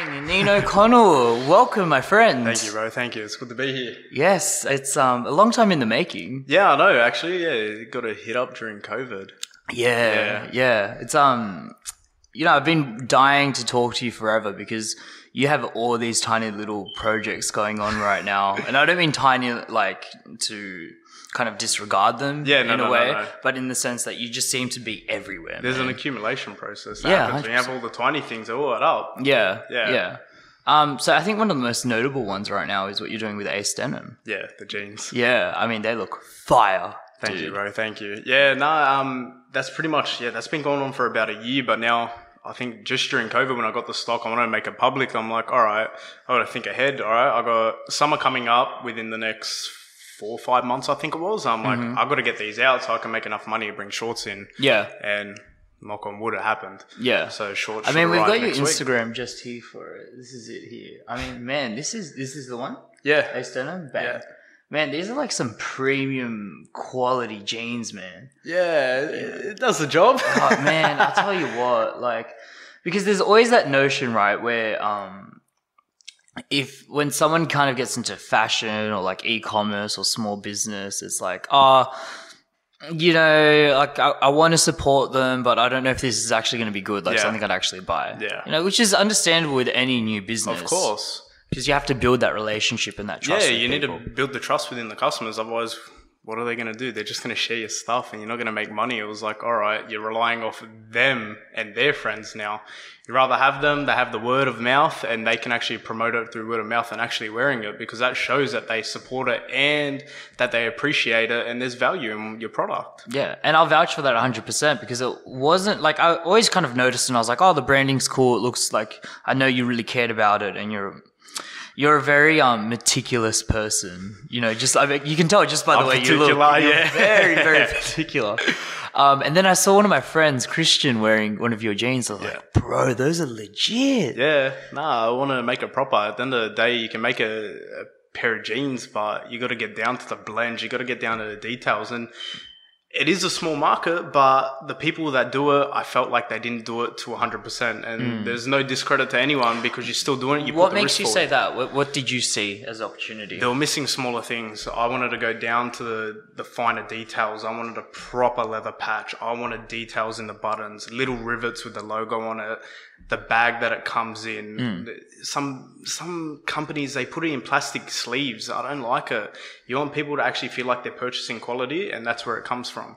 morning, Nino Connell. Welcome, my friend. Thank you, bro. Thank you. It's good to be here. Yes, it's a long time in the making. Yeah, I know. Actually, yeah, got a hit up during COVID. Yeah. It's I've been dying to talk to you forever because you have all these tiny little projects going on right now, and I don't mean tiny like to kind of disregard them in a way, but in the sense that you just seem to be everywhere. There's an accumulation process that happens when you have all the tiny things all add up. Yeah. So I think one of the most notable ones right now is what you're doing with Ace Denim. Yeah, the jeans. Yeah, I mean, they look fire. Thank you, bro. Thank you. Yeah, that's pretty much, that's been going on for about a year, but now I think just during COVID when I got the stock, I want to make it public. I'm like, all right, I got to think ahead. All right, I got summer coming up within the next 4 or 5 months, I think it was. I'm like, I've got to get these out so I can make enough money to bring shorts in. Yeah. And knock on wood, it happened. Yeah. So shorts. I mean, we've got your Instagram just here for it. This is it here. I mean, man, this is the one? Yeah. Ace Denim? Bang. Yeah. Man, these are like some premium quality jeans, man. Yeah, it does the job. Oh, man, I'll tell you what, like, because there's always that notion, right, where when someone kind of gets into fashion or like e-commerce or small business, it's like, like I want to support them, but I don't know if this is actually going to be good, like something I'd actually buy. Yeah. Which is understandable with any new business. Of course. Because you have to build that relationship and that trust. Yeah, you need people. to build the trust within the customers. Otherwise, what are they going to do? They're just going to share your stuff and you're not going to make money. It was like, all right, you're relying off them and their friends now. You'd rather have them, they have the word of mouth and they can actually promote it through word of mouth and actually wearing it, because that shows that they support it and that they appreciate it and there's value in your product. Yeah, and I'll vouch for that 100% because it wasn't like, I always kind of noticed and I was like, oh, the branding's cool. It looks like, I know you really cared about it and you're a very meticulous person, just I mean, you can tell just by the way you look. You're very, very particular. And then I saw one of my friends, Christian, wearing one of your jeans. I was like, bro, those are legit. Yeah, I want to make it proper. At the end of the day, you can make a pair of jeans, but you got to get down to the blend. You got to get down to the details. And it is a small market, but the people that do it, I felt like they didn't do it to 100%. And there's no discredit to anyone because you're still doing it. What makes you say that? What did you see as opportunity? They were missing smaller things. I wanted to go down to the finer details. I wanted a proper leather patch. I wanted details in the buttons, little rivets with the logo on it, the bag that it comes in. Some companies, they put it in plastic sleeves. I don't like it. You want people to actually feel like they're purchasing quality, and that's where it comes from.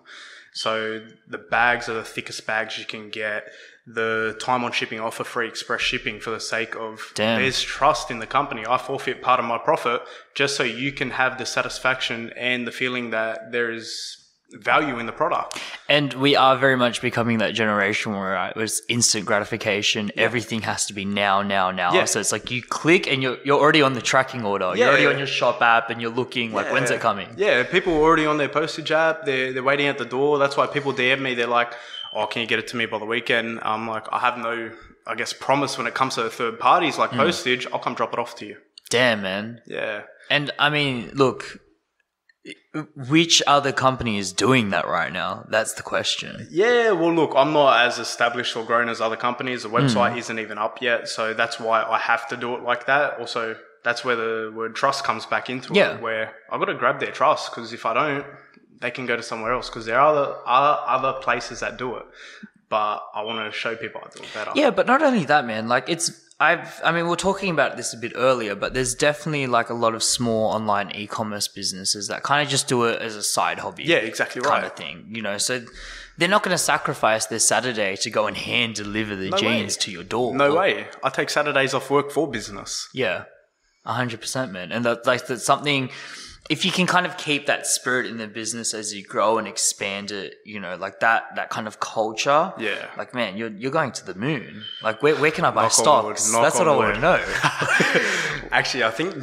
So the bags are the thickest bags you can get. The time on shipping, offer free express shipping for the sake of there's trust in the company. I forfeit part of my profit just so you can have the satisfaction and the feeling that there is value in the product. And we are very much becoming that generation where it was instant gratification. Everything has to be now. Yeah. So it's like you click and you're already on the tracking order. You're already on your shop app and you're looking like, when's it coming? Yeah, people are already on their postage app. They're waiting at the door. That's why people DM me. They're like, oh, can you get it to me by the weekend? I'm like, I have no, I guess, promise when it comes to third parties like postage. I'll come drop it off to you. Damn, man. Yeah. And I mean, look, which other company is doing that right now? That's the question. Yeah, well, look, I'm not as established or grown as other companies. The website isn't even up yet, so that's why I have to do it like that. Also, that's where the word trust comes back into it, where I've got to grab their trust, because if I don't, they can go to somewhere else, because there are other places that do it. But I want to show people I do it better. Yeah, but not only that, man. Like we were talking about this a bit earlier, but there's definitely like a lot of small online e-commerce businesses that kind of just do it as a side hobby. Yeah, exactly right. Kind of thing, so they're not going to sacrifice their Saturday to go and hand deliver the jeans to your door. No way. I take Saturdays off work for business. Yeah, 100%, man. And that's something. If you can kind of keep that spirit in the business as you grow and expand it, like that kind of culture. Yeah. Like, man, you're going to the moon. Like, where can I buy stocks? That's what I want to know. Actually, I think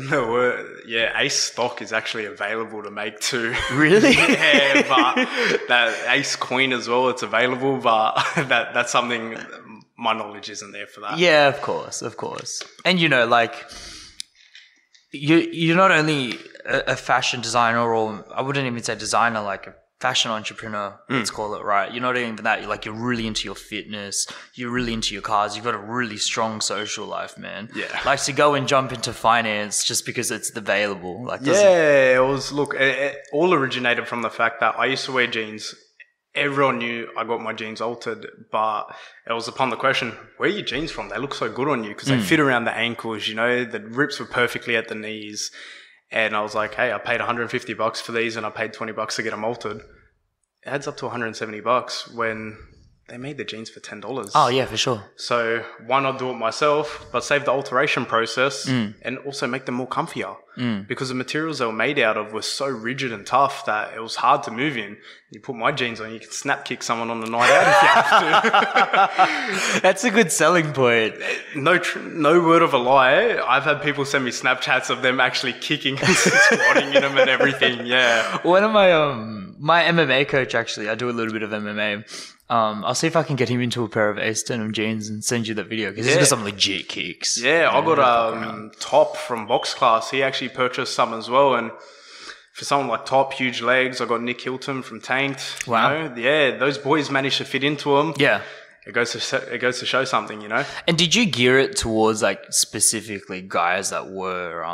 Ace stock is actually available to make too. Really? Yeah, but that Ace coin as well, it's available, but that's something, my knowledge isn't there for that. Yeah, of course. And you're not only a fashion designer, or I wouldn't even say designer, like a fashion entrepreneur, let's call it, right? You're not even that. You're really into your fitness. You're really into your cars. You've got a really strong social life, man. Yeah. Like to go and jump into finance just because it's available. It was, look, it all originated from the fact that I used to wear jeans. Everyone knew I got my jeans altered, but it was upon the question, where are your jeans from? They look so good on you because they fit around the ankles, the rips were perfectly at the knees. And I was like, hey, I paid $150 for these and I paid $20 to get them altered. It adds up to $170 when they made the jeans for $10. Oh, yeah, for sure. So why not do it myself, but save the alteration process and also make them more comfier? Because the materials they were made out of were so rigid and tough that it was hard to move in. You put my jeans on, you can snap kick someone on the night out if you have to. That's a good selling point. No word of a lie. I've had people send me Snapchats of them actually kicking and squatting in them and everything. Yeah. One of my MMA coach, actually, I do a little bit of MMA. I'll see if I can get him into a pair of Ace Denim jeans and send you that video because he's got some legit kicks. Yeah, I got Top from Box Class. He actually purchased some as well, and for someone like Top, huge legs, I got Nick Hilton from Tanked. Wow. Those boys managed to fit into them. Yeah. It goes to show something, And did you gear it towards specifically guys that were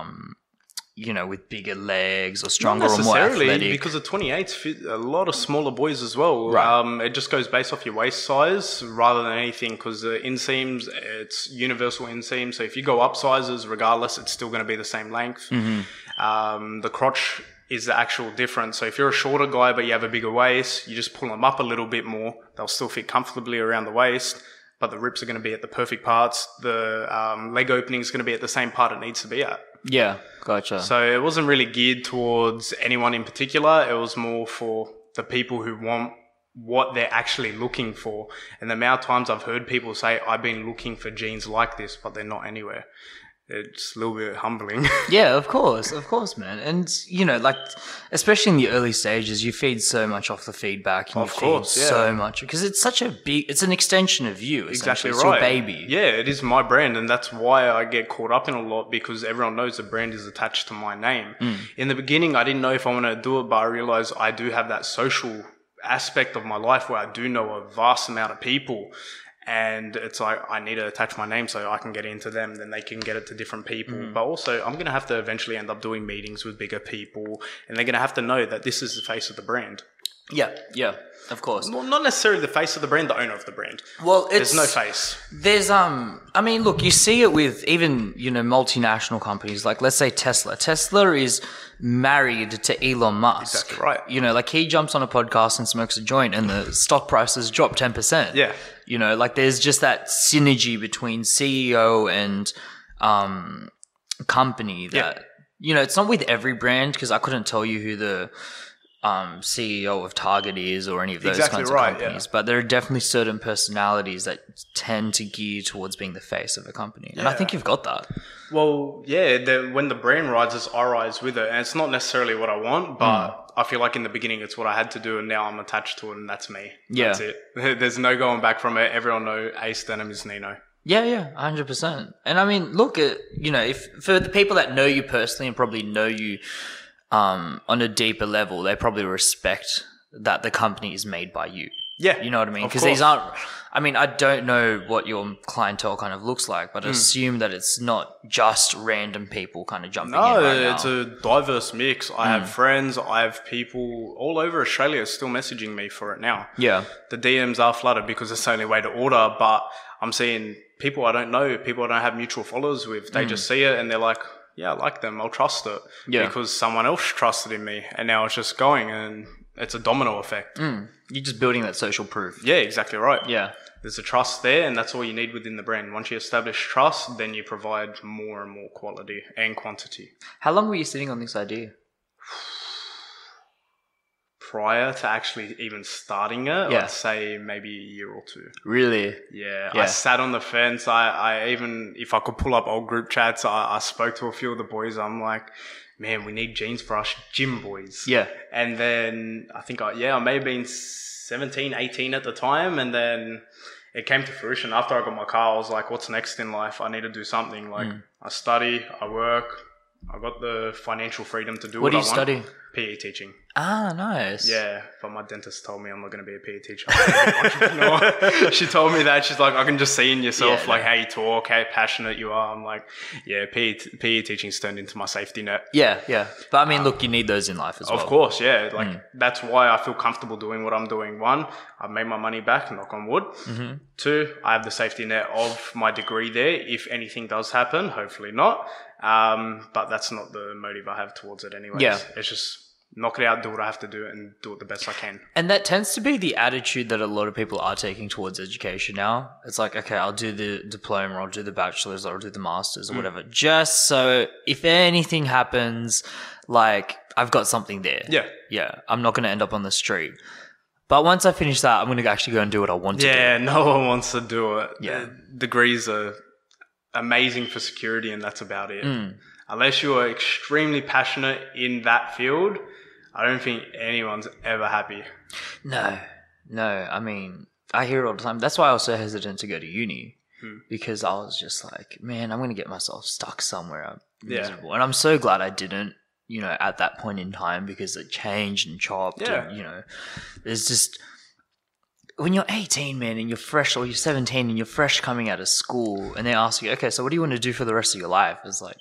with bigger legs or stronger or more athletic? Because the 28s fit a lot of smaller boys as well. Right. It just goes based off your waist size rather than anything because the inseams, it's universal inseam. So if you go up sizes, regardless, it's still going to be the same length. The crotch is the actual difference. So if you're a shorter guy but you have a bigger waist, you just pull them up a little bit more. They'll still fit comfortably around the waist, but the rips are going to be at the perfect parts. The leg opening is going to be at the same part it needs to be at. Yeah, gotcha. So it wasn't really geared towards anyone in particular. It was more for the people who want what they're actually looking for. And the amount of times I've heard people say, I've been looking for jeans like this, but they're not anywhere. It's a little bit humbling. Yeah, of course, man. And, especially in the early stages, you feed so much off the feedback. And so much because it's such it's an extension of you. Exactly right. It's your baby. Yeah, it is my brand. And that's why I get caught up in a lot because everyone knows the brand is attached to my name. In the beginning, I didn't know if I wanted to do it, but I realized I do have that social aspect of my life where I do know a vast amount of people. And it's like, I need to attach my name so I can get into them, then they can get it to different people. But also, I'm going to have to eventually end up doing meetings with bigger people, and they're going to have to know that this is the face of the brand. Yeah, of course. Well, not necessarily the face of the brand, the owner of the brand. Well, there's no face. There's, look, you see it with even, multinational companies, like let's say Tesla. Tesla is married to Elon Musk. Exactly right. He jumps on a podcast and smokes a joint and the stock prices drop 10%. Yeah. There's just that synergy between CEO and company that, it's not with every brand because I couldn't tell you who the CEO of Target is or any of those kinds of companies, but there are definitely certain personalities that tend to gear towards being the face of a company. And I think you've got that. Well, yeah, when the brand rises, I rise with it. And it's not necessarily what I want, but I feel like in the beginning it's what I had to do and now I'm attached to it and that's me. Yeah. That's it. There's no going back from it. Everyone knows Ace Denim is Nino. Yeah, 100%. And look, if for the people that know you personally and probably know you on a deeper level, they probably respect that the company is made by you. Yeah. You know what I mean? Because these aren't, I don't know what your clientele kind of looks like, but I assume that it's not just random people kind of jumping in right now. It's a diverse mix. I have friends, I have people all over Australia still messaging me for it now. Yeah. The DMs are flooded because it's the only way to order, but I'm seeing people I don't know, people I don't have mutual followers with. They just see it and they're like, yeah, I like them. I'll trust it because someone else trusted in me and now it's just going and it's a domino effect. You're just building that social proof. Yeah, exactly right. Yeah. There's a trust there and that's all you need within the brand. Once you establish trust, then you provide more and more quality and quantity. How long were you sitting on this idea? Prior to actually even starting it, I'd say maybe a year or two. Really? Yeah. I sat on the fence. I even, if I could pull up old group chats, I spoke to a few of the boys. I'm like, man, we need jeans for us gym boys. Yeah. And then I think I may have been 17, 18 at the time. And then it came to fruition. After I got my car, I was like, what's next in life? I need to do something. Like I study, I work. I got the financial freedom to do what I want. What do you study? PE teaching. Ah, nice. Yeah, but my dentist told me I'm not going to be a PE teacher. I'm going to be an entrepreneur. She told me that. She's like, I can just see in yourself, how you talk, how passionate you are. I'm like, yeah, PE teaching's turned into my safety net. Yeah, yeah. But I mean, look, you need those in life as well. Of course, yeah. That's why I feel comfortable doing what I'm doing. One, I've made my money back, knock on wood. Mm-hmm. Two, I have the safety net of my degree there. If anything does happen, hopefully not. But that's not the motive I have towards it anyways. Yeah. It's just knock it out, do what I have to do, and do it the best I can. And that tends to be the attitude that a lot of people are taking towards education now. It's like, okay, I'll do the diploma, or I'll do the bachelor's, or I'll do the master's, or whatever, just so if anything happens, like, I've got something there. Yeah. Yeah. I'm not going to end up on the street. But once I finish that, I'm going to actually go and do what I want to do. Yeah, no one wants to do it. Yeah. Degrees are amazing for security, and that's about it. Unless you are extremely passionate in that field, I don't think anyone's ever happy. No. I mean, I hear it all the time. That's why I was so hesitant to go to uni, because I was just like, man, I'm going to get myself stuck somewhere miserable. And I'm so glad I didn't, at that point in time, because it changed and chopped. Yeah. And, there's just, when you're 18, man, and you're fresh, or you're 17 and you're fresh coming out of school, and they ask you, okay, so what do you want to do for the rest of your life? It's like,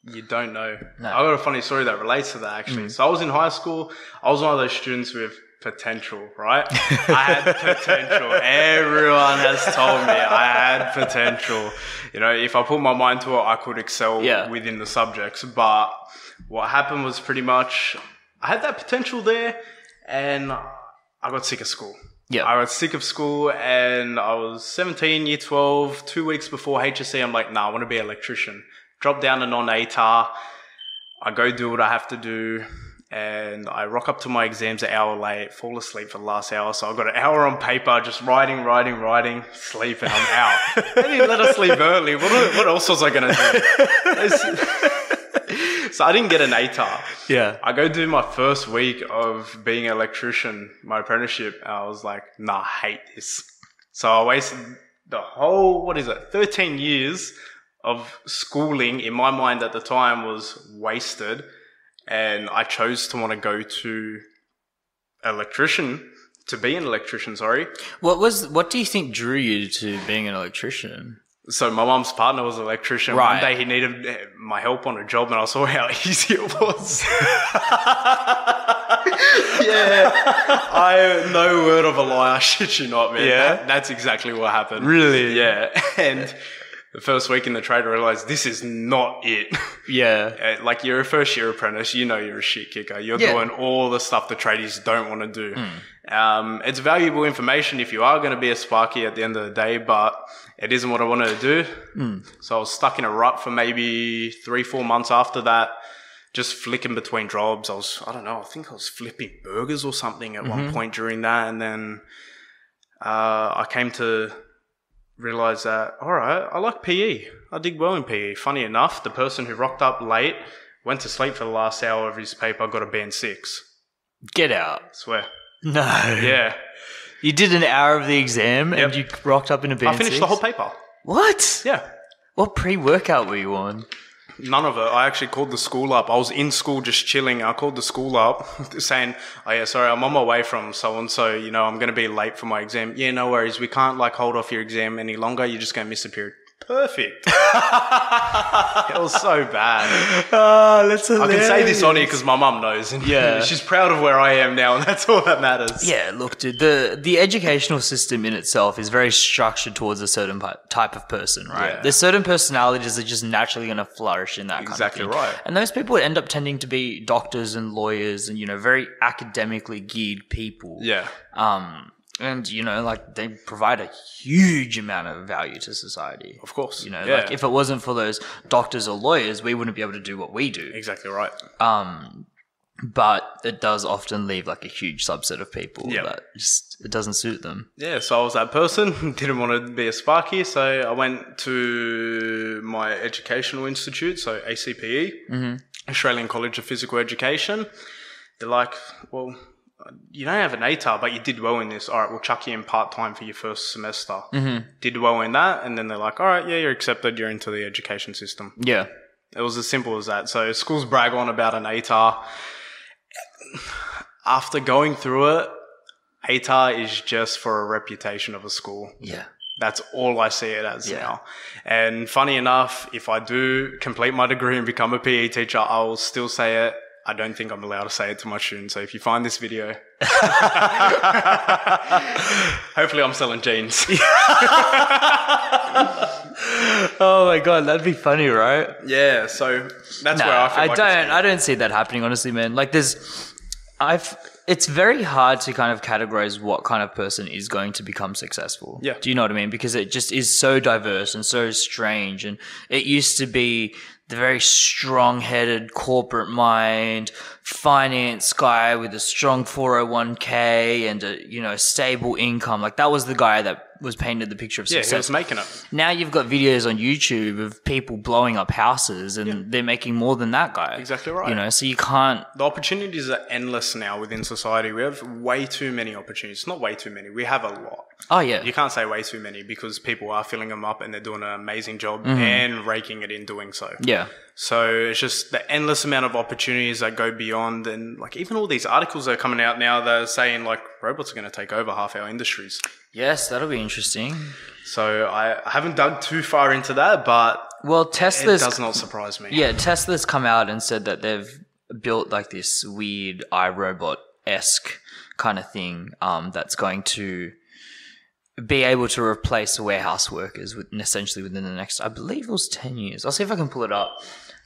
you don't know. No. I got a funny story that relates to that, actually. So I was in high school. I was one of those students with potential, right? I had potential. Everyone has told me I had potential. If I put my mind to it, I could excel within the subjects. But what happened was pretty much I had that potential there, and I got sick of school. Yeah. I got sick of school, and I was 17, year 12, 2 weeks before HSC. I'm like, I want to be an electrician. Drop down to non-ATAR. I go do what I have to do, and I rock up to my exams an hour late, fall asleep for the last hour. So I've got an hour on paper, just writing, sleep, and I'm out. They didn't let us sleep early. What else was I going to do? So I didn't get an ATAR. Yeah. I go do my first week of being an electrician, my apprenticeship, and I was like, I hate this. So I wasted the whole, 13 years of schooling in my mind at the time was wasted, and I chose to want to go to be an electrician, sorry. What do you think drew you to being an electrician? So my mum's partner was an electrician. Right. One day he needed my help on a job, and I saw how easy it was. Yeah. No word of a lie, I shit you not, man. Yeah. That's exactly what happened. Really? Yeah. And the first week in the trade, I realized this is not it. Yeah. Like, you're a first year apprentice, you're a shit kicker. You're doing all the stuff the tradies don't want to do. It's valuable information if you are going to be a Sparky at the end of the day, but it isn't what I wanted to do. So I was stuck in a rut for maybe 3-4 months after that, just flicking between jobs. I think I was flipping burgers or something at one point during that. And then I came to realize that, all right, I like PE. I did well in PE. Funny enough, the person who rocked up late, went to sleep for the last hour of his paper, got a band 6. Get out. I swear. No. Yeah. You did an hour of the exam and you rocked up in a band 6? I finished the whole paper. What? Yeah. What pre-workout were you on? None of it. I actually called the school up. I was in school just chilling. I called the school up saying, oh yeah, sorry, I'm on my way from so-and-so. I'm going to be late for my exam. Yeah, no worries. We can't hold off your exam any longer. You're just going to miss a period. Perfect. It was so bad. Oh, that's hilarious. I can say this on here because my mum knows. And she's proud of where I am now, and that's all that matters. Yeah, look, dude, the educational system in itself is very structured towards a certain type of person, right? Yeah. There's certain personalities that are just naturally going to flourish in that kind of thing. Exactly right. And those people end up tending to be doctors and lawyers and, very academically geared people. Yeah. And, they provide a huge amount of value to society. Of course. Like if it wasn't for those doctors or lawyers, we wouldn't be able to do what we do. Exactly right. But it does often leave like a huge subset of people that just, it doesn't suit them. Yeah, so I was that person, didn't want to be a Sparky, so I went to my educational institute, so ACPE, Australian College of Physical Education. They're like, well, you don't have an ATAR, but you did well in this. All right, we'll chuck you in part-time for your first semester. Did well in that, and then they're like, all right, yeah, you're accepted. You're into the education system. Yeah. It was as simple as that. So schools brag on about an ATAR, After going through it, ATAR is just for a reputation of a school. Yeah. That's all I see it as now. And funny enough, if I do complete my degree and become a PE teacher, I will still say it. I don't think I'm allowed to say it to my students. So if you find this video, hopefully I'm selling jeans. Oh my God, that'd be funny, right? Yeah, so that's where I feel like I don't see that happening, honestly, man. Like it's very hard to kind of categorize what kind of person is going to become successful. Yeah. Do you know what I mean? Because it just is so diverse and so strange. And it used to be the very strong-headed corporate mind, finance guy with a strong 401k and a stable income. Like that was the guy that was painted the picture of success. Yeah, he was making it. Now you've got videos on YouTube of people blowing up houses and they're making more than that guy. Exactly right. So you can't... The opportunities are endless now within society. We have way too many opportunities. Not way too many. We have a lot. Oh, yeah. You can't say way too many because people are filling them up and they're doing an amazing job and raking it in doing so. Yeah. So it's just the endless amount of opportunities that go beyond, and like even all these articles that are coming out now that are saying like robots are going to take over half our industries. Yes, that'll be interesting. So I haven't dug too far into that, but it does not surprise me. Yeah, Tesla's come out and said that they've built like this weird iRobot-esque kind of thing that's going to be able to replace warehouse workers essentially within the next, I believe it was 10 years. I'll see if I can pull it up.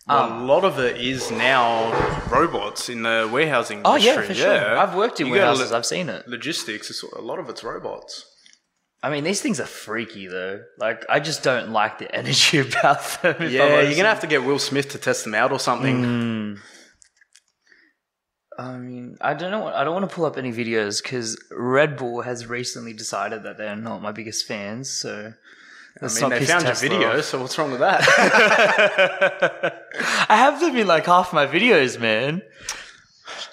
Well, a lot of it is now robots in the warehousing industry. Oh, yeah, for sure. I've worked in warehouses. I've seen it. Logistics, a lot of it's robots. I mean, these things are freaky, though. Like, I just don't like the energy about them. Yeah, you're going to have to get Will Smith to test them out or something. I mean, I don't know. I don't want to pull up any videos because Red Bull has recently decided that they're not my biggest fans, so... they found your video, so what's wrong with that? I have them in like half my videos, man.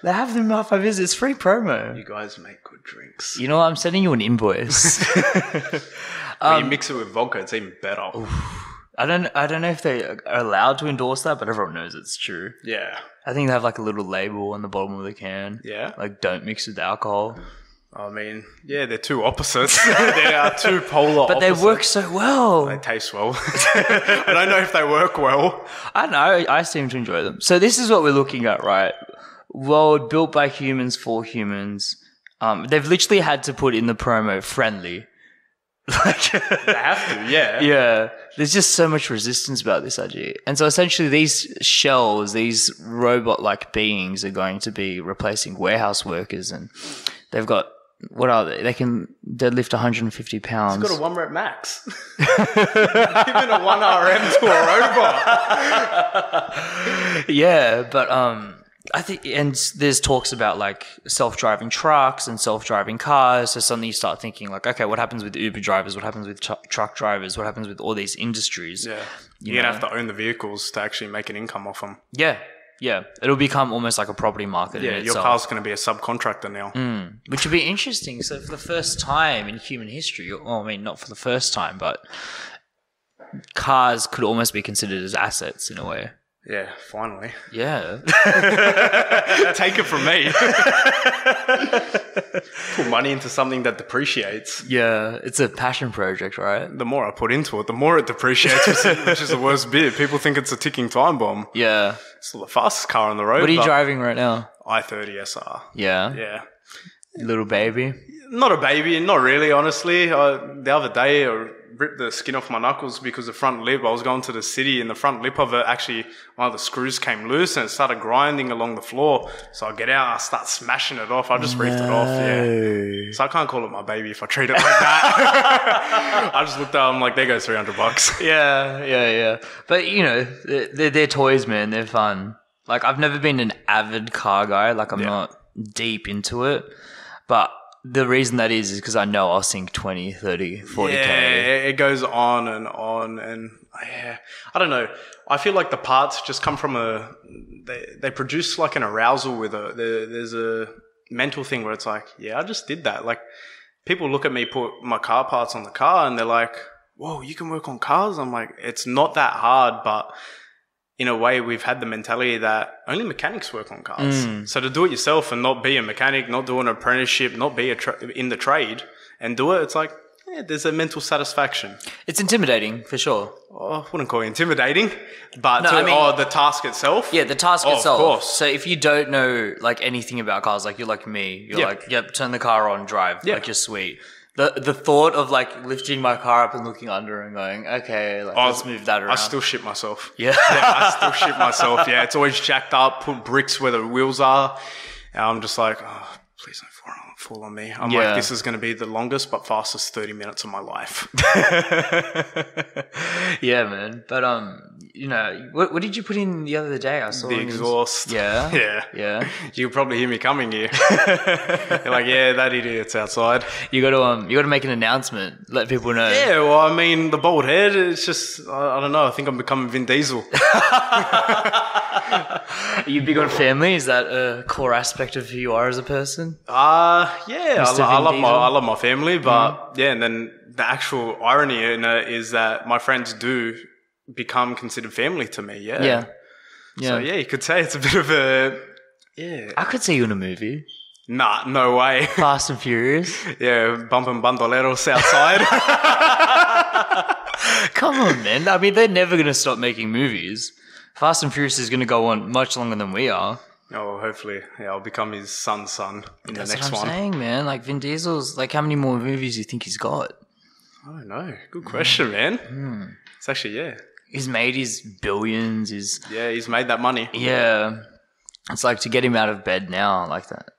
They have them in half my videos. It's free promo. You guys make good drinks. You know what? I'm sending you an invoice. When you mix it with vodka, it's even better. I don't know if they are allowed to endorse that, but everyone knows it's true. Yeah. I think they have like a little label on the bottom of the can. Yeah. Like, don't mix with alcohol. I mean, yeah, they're two opposites. They are two polar but opposites. They work so well. They taste well. I don't know if they work well. I don't know. I seem to enjoy them. So this is what we're looking at, right? World built by humans for humans. They've literally had to put in the promo friendly. Like they have to, yeah. Yeah. There's just so much resistance about this idea. And so essentially these shells, these robot-like beings are going to be replacing warehouse workers, and they've got... What are they? They can deadlift 150 pounds. It's got a 1 rep max. Giving a 1 RM to a robot. Yeah, but I think, and there's talks about like self-driving trucks and self-driving cars. So suddenly you start thinking like, okay, what happens with Uber drivers? What happens with truck drivers? What happens with all these industries? Yeah, you're gonna have to own the vehicles to actually make an income off them. Yeah. Yeah, it'll become almost like a property market. Yeah, your car's going to be a subcontractor now. Which would be interesting. So for the first time in human history, well, I mean, not for the first time, but cars could almost be considered as assets in a way. Yeah, finally. Yeah. Take it from me. Put money into something that depreciates. Yeah, it's a passion project, right? The more I put into it, the more it depreciates, which is the worst bit. People think it's a ticking time bomb. Yeah. It's the fastest car on the road. What are you driving right now? i30 SR. Yeah? Yeah. Little baby? Not a baby, not really, honestly. The other day, I ripped the skin off my knuckles because the front lip, I was going to the city and the front lip of it, actually, one of the screws came loose and it started grinding along the floor. So I get out, I start smashing it off. I just ripped it off, yeah. So I can't call it my baby if I treat it like that. I just looked at it, I'm like, there goes $300. Yeah. But, you know, they're toys, man. They're fun. Like, I've never been an avid car guy. Like, I'm not deep into it. But the reason that is because I know I'll sink 20, 30, 40K. Yeah, it goes on and on. And yeah, I don't know. I feel like the parts just come from they produce like an arousal with there's a mental thing where it's like, yeah, I just did that. Like people look at me, put my car parts on the car and they're like, whoa, you can work on cars? I'm like, it's not that hard, but in a way, we've had the mentality that only mechanics work on cars. So to do it yourself and not be a mechanic, not do an apprenticeship, not be in the trade and do it, it's like, yeah, there's a mental satisfaction. It's intimidating, for sure. Oh, I wouldn't call it intimidating, but the task itself. Yeah, the task itself. Of course. So if you don't know like anything about cars, like you're like me, you're like, yep, turn the car on, drive, like you're sweet. The thought of like lifting my car up and looking under and going, okay, like, let's move that around. I still shit myself. Yeah. I still shit myself. Yeah, it's always jacked up, put bricks where the wheels are. And I'm just like, oh, please don't fall on me. I'm like, this is going to be the longest but fastest 30 minutes of my life. Yeah, man. But, you know, what did you put in the other day? I saw the exhaust. Yeah. You could probably hear me coming here. You're like, yeah, that idiot's outside. You got to make an announcement. Let people know. Yeah, well, I mean, the bald head, it's just, I don't know. I think I'm becoming Vin Diesel. Are you big on family? Is that a core aspect of who you are as a person? Yeah, I love my family, but and then the actual irony in it is that my friends do become considered family to me. Yeah. So yeah, you could say it's a bit of a I could see you in a movie. Nah, no way. Fast and Furious. Yeah, bumping bandoleros outside. Come on, man. I mean, they're never going to stop making movies. Fast and Furious is going to go on much longer than we are. Oh, hopefully. Yeah, I'll become his son's son in the next one. That's what I'm saying, man. Like, Vin Diesel's, like, how many more movies do you think he's got? I don't know. Good question, man. It's actually, He's made his billions. He's made that money. Yeah. It's like to get him out of bed now like that.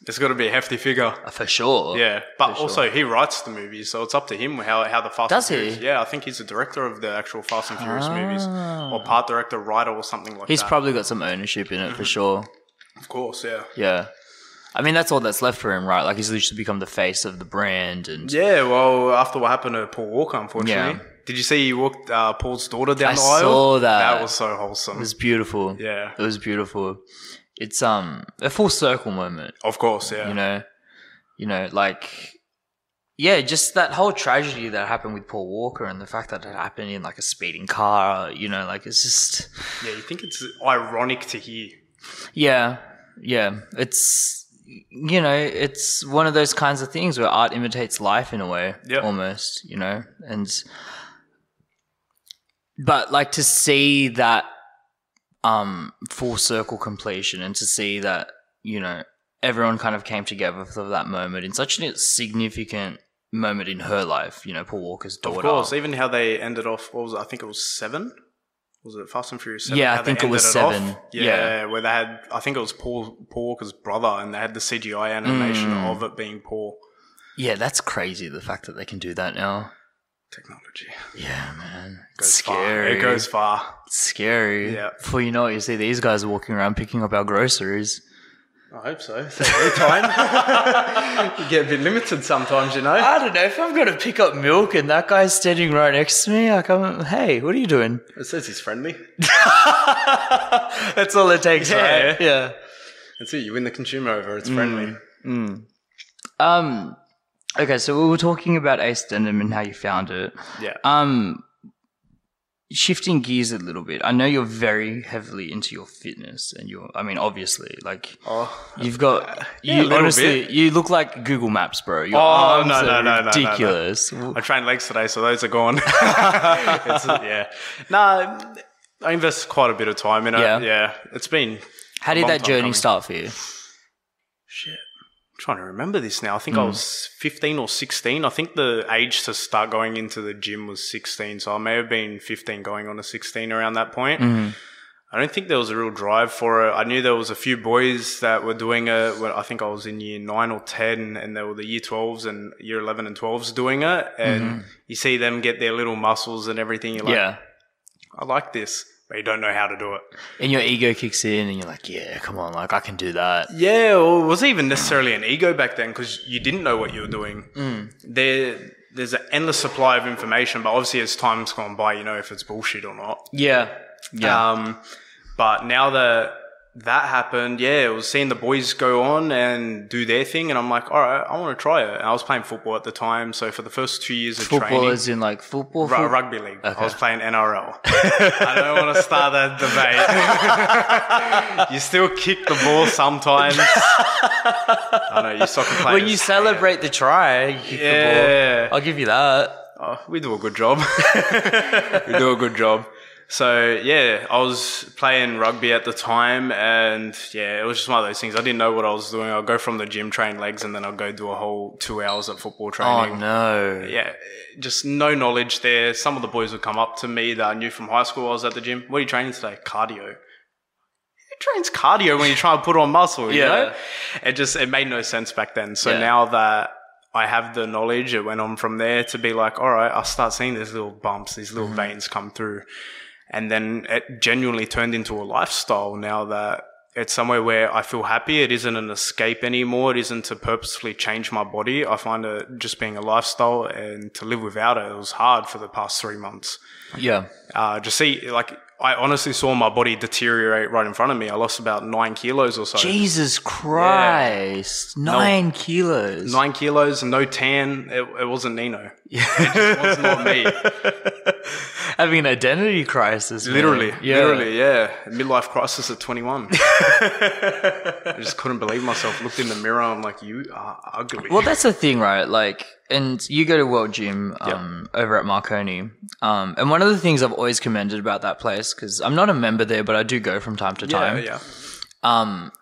It's got to be a hefty figure. For sure. Yeah, but also he writes the movies, so it's up to him how the Fast and Furious. Does he? Yeah, I think he's the director of the actual Fast and Furious movies, or part director, writer, or something like that. He's probably got some ownership in it for sure. Of course, yeah. Yeah. I mean, that's all that's left for him, right? Like, he's literally become the face of the brand. And yeah, well, after what happened to Paul Walker, unfortunately. Yeah. Did you see he walked Paul's daughter down the aisle? I saw that. That was so wholesome. It was beautiful. Yeah. It was beautiful. It's a full circle moment. Of course, yeah. You know, like, yeah, just that whole tragedy that happened with Paul Walker and the fact that it happened in like a speeding car, you know, like it's just... Yeah, you think it's ironic to hear. Yeah. It's, you know, it's one of those kinds of things where art imitates life in a way, almost, you know, but like to see that full circle completion and to see that, you know, everyone kind of came together for that moment in such a significant moment in her life, you know, Paul Walker's daughter. Of course, even how they ended off, what was it? I think it was 7? Was it Fast and Furious 7? Yeah, I think it was 7. Yeah, where they had, I think it was Paul Walker's brother, and they had the CGI animation of it being Paul. Yeah, that's crazy, the fact that they can do that now. Technology. Yeah, man. It's scary. It goes far. It's scary. Yeah. Before you know it, you see these guys walking around picking up our groceries. I hope so. Every time. You get a bit limited sometimes, you know. I don't know. If I'm going to pick up milk and that guy's standing right next to me, I come, hey, what are you doing? It says he's friendly. That's all it takes, right? Yeah. That's it. You win the consumer over. It's friendly. Okay, so we were talking about Ace Denim and how you found it. Yeah. Shifting gears a little bit. I know you're very heavily into your fitness and obviously, like, you've got, you look like Google Maps, bro. Your arms are ridiculous. No. I trained legs today, so those are gone. I invest quite a bit of time in it. Yeah. It's been How did that journey start for you? Shit. I'm trying to remember this now. I think I was 15 or 16. I think the age to start going into the gym was 16. So I may have been 15 going on to 16 around that point. I don't think there was a real drive for it. I knew there was a few boys that were doing it. Well, I think I was in year 9 or 10, and there were the year 12s and year 11 and 12s doing it. And you see them get their little muscles and everything. You're like, I like this. But you don't know how to do it. And your ego kicks in and you're like, yeah, come on, like I can do that. Yeah, well, it wasn't even necessarily an ego back then because you didn't know what you were doing. There's an endless supply of information, but obviously as time's gone by, you know if it's bullshit or not. Yeah. But now that that happened. Yeah, it was seeing the boys go on and do their thing, and I'm like, all right, I want to try it. And I was playing football at the time, so for the first 2 years of football training, as in like football, rugby league. Okay. I was playing NRL. I don't want to start that debate. You still kick the ball sometimes. I know you soccer players. When you celebrate the try, you kick the ball. I'll give you that. Oh, we do a good job. We do a good job. So, yeah, I was playing rugby at the time, and, yeah, it was just one of those things. I didn't know what I was doing. I'd go from the gym, train legs, and then I'd go do a whole 2 hours at football training. Oh, no. Yeah, just no knowledge there. Some of the boys would come up to me that I knew from high school. I was at the gym. What are you training today? Cardio. Who trains cardio when you try and put on muscle, you know? It made no sense back then. So now that I have the knowledge, it went on from there to be like, all right, I'll start seeing these little bumps, these little veins come through. And then it genuinely turned into a lifestyle now that it's somewhere where I feel happy. It isn't an escape anymore. It isn't to purposefully change my body. I find it just being a lifestyle, and to live without it, it was hard for the past 3 months. Yeah. I honestly saw my body deteriorate right in front of me. I lost about 9 kilos or so. Jesus Christ. Yeah. 9 kilos. 9 kilos, no tan. It wasn't Nino. Yeah. It just was not me. Having an identity crisis. Literally, yeah. Midlife crisis at 21. I just couldn't believe myself. Looked in the mirror. I'm like, you are ugly. Well, that's the thing, right? Like, and you go to World Gym over at Marconi. And one of the things I've always commended about that place, because I'm not a member there, but I do go from time to time.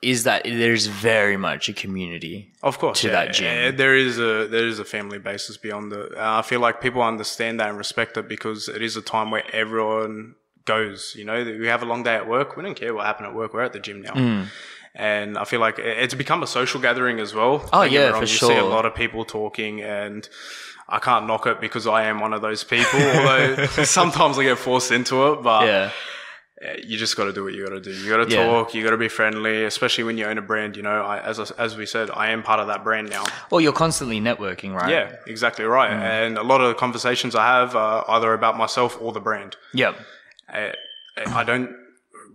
Is that there's very much a community, of course, to that gym. Yeah, there is a family basis beyond it. I feel like people understand that and respect it, because it is a time where everyone goes. You know, we have a long day at work. We don't care what happened at work. We're at the gym now. And I feel like it's become a social gathering as well. Oh, yeah, for sure. You see a lot of people talking, and I can't knock it because I am one of those people, although sometimes I get forced into it, but you just got to do what you got to do. You got to talk, you got to be friendly, especially when you own a brand. You know, as we said, I am part of that brand now. Well, you're constantly networking, right? Yeah, exactly right. And a lot of the conversations I have are either about myself or the brand. Yep. I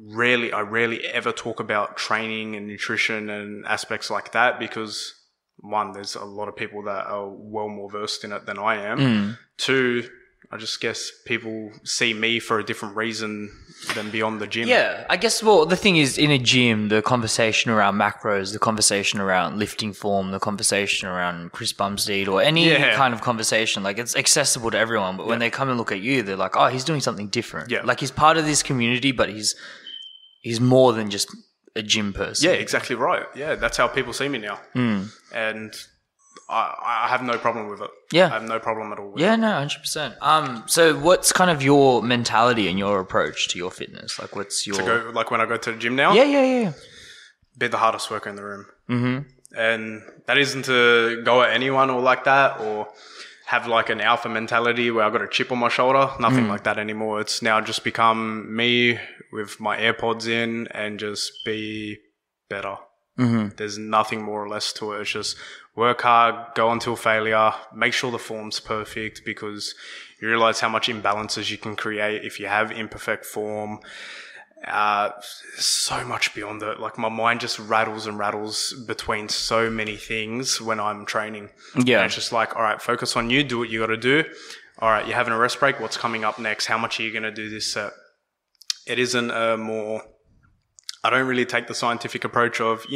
rarely ever talk about training and nutrition and aspects like that, because one, there's a lot of people that are well more versed in it than I am. Two, I just guess people see me for a different reason than beyond the gym. Yeah, I guess, well, the thing is, in a gym, the conversation around macros, the conversation around lifting form, the conversation around Chris Bumstead, or any kind of conversation, like, it's accessible to everyone. But when they come and look at you, they're like, oh, he's doing something different. Yeah. Like, he's part of this community, but he's more than just a gym person. Yeah, exactly right. Yeah, that's how people see me now. And I have no problem with it. Yeah. I have no problem at all with it. No, 100%. So what's kind of your mentality and your approach to your fitness? Like, what's your... like when I go to the gym now? Yeah. Be the hardest worker in the room. And that isn't to go at anyone or like that, or have like an alpha mentality where I've got a chip on my shoulder. Nothing like that anymore. It's now just become me with my AirPods in and just be better. There's nothing more or less to it. It's just work hard, go until failure, make sure the form's perfect, because you realize how much imbalances you can create if you have imperfect form. So much beyond it. Like, my mind just rattles and rattles between so many things when I'm training. Yeah. And it's just like, all right, focus on you, do what you got to do. All right, you're having a rest break. What's coming up next? How much are you going to do this set? It isn't I don't really take the scientific approach of,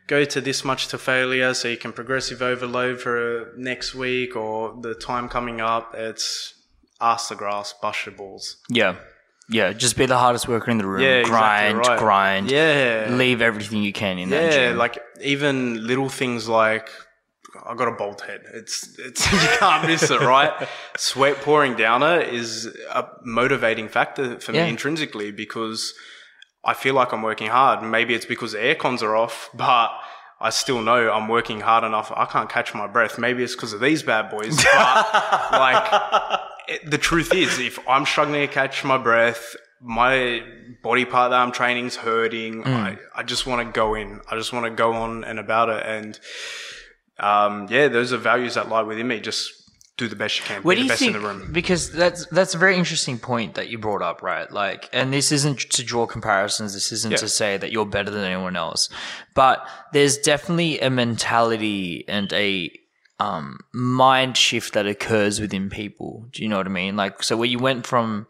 go to this much to failure so you can progressive overload for next week or the time coming up. It's ask the grass, bust your balls. Yeah. Yeah, just be the hardest worker in the room. Yeah, grind, exactly right. grind. Yeah. Leave everything you can in that gym. Yeah, like even little things like, I got a bald head. It's you can't miss it, right? Sweat pouring down it is a motivating factor for me intrinsically, because I feel like I'm working hard. Maybe it's because the air cons are off, but I still know I'm working hard enough. I can't catch my breath. Maybe it's because of these bad boys. But the truth is, if I'm struggling to catch my breath, my body part that I'm training is hurting. I just want to go in. I just want to go on and about it. And those are values that lie within me. Just do the best you can. What Be do the you best in think? the room. Because that's a very interesting point that you brought up, right? Like, and this isn't to draw comparisons. This isn't to say that you're better than anyone else, but there's definitely a mentality and a mind shift that occurs within people. Do you know what I mean? Like, so where you went from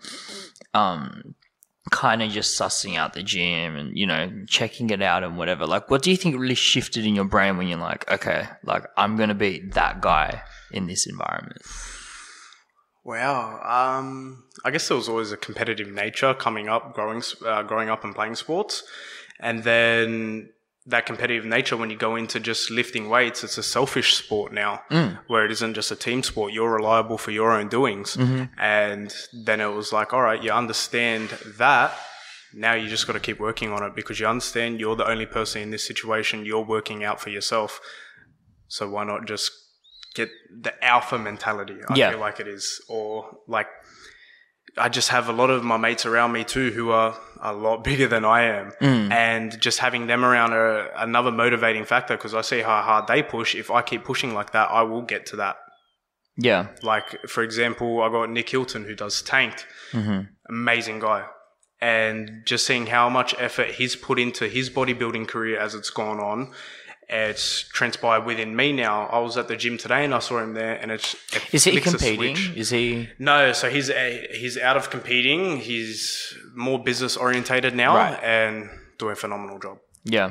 kind of just sussing out the gym and, you know, checking it out and whatever. Like, what do you think really shifted in your brain when you're like, okay, like I'm going to be that guy in this environment? Wow. I guess there was always a competitive nature coming up, growing up and playing sports. And then that competitive nature, when you go into just lifting weights, it's a selfish sport now, where it isn't just a team sport. You're reliable for your own doings. And then it was like, all right, you understand that. Now you just got to keep working on it because you understand you're the only person in this situation. You're working out for yourself. So why not just get the alpha mentality? I feel like it is. Or like, I just have a lot of my mates around me too who are a lot bigger than I am. And just having them around are another motivating factor because I see how hard they push. If I keep pushing like that, I will get to that. Yeah. Like, for example, I got Nick Hilton who does Tanked. Amazing guy. And just seeing how much effort he's put into his bodybuilding career as it's gone on, it's transpired within me now. I was at the gym today and I saw him there, and is he competing? Is he? No, so he's out of competing. He's more business orientated now and doing a phenomenal job. Yeah,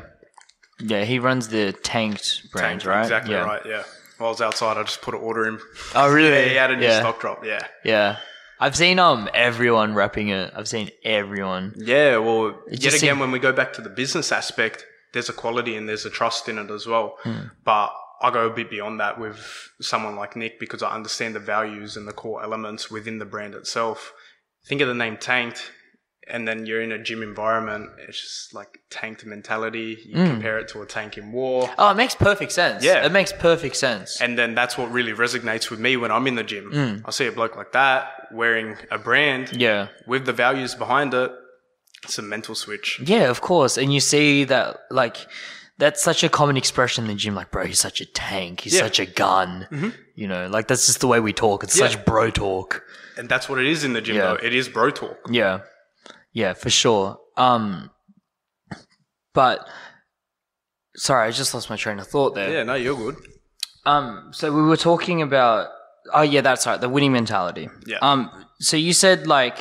he runs the Tanked brand, right? Exactly right. Yeah. While I was outside, I just put an order in. Oh, really? He had a new stock drop. Yeah. Yeah. I've seen everyone repping it. I've seen everyone. Yeah. Well, yet again, when we go back to the business aspect, there's a quality and there's a trust in it as well. But I go a bit beyond that with someone like Nick because I understand the values and the core elements within the brand itself. Think of the name Tanked, and then you're in a gym environment. It's just like tanked mentality. You compare it to a tank in war. Oh, it makes perfect sense. Yeah. It makes perfect sense. And then that's what really resonates with me when I'm in the gym. I see a bloke like that wearing a brand with the values behind it. It's a mental switch. Yeah, of course. And you see that, like, that's such a common expression in the gym. Like, bro, he's such a tank. He's such a gun. You know, like, that's just the way we talk. It's such bro talk. And that's what it is in the gym, though. It is bro talk. Yeah. Yeah, for sure. But, sorry, I just lost my train of thought there. Yeah, no, you're good. So we were talking about, that's right, the winning mentality. Yeah. So you said, like,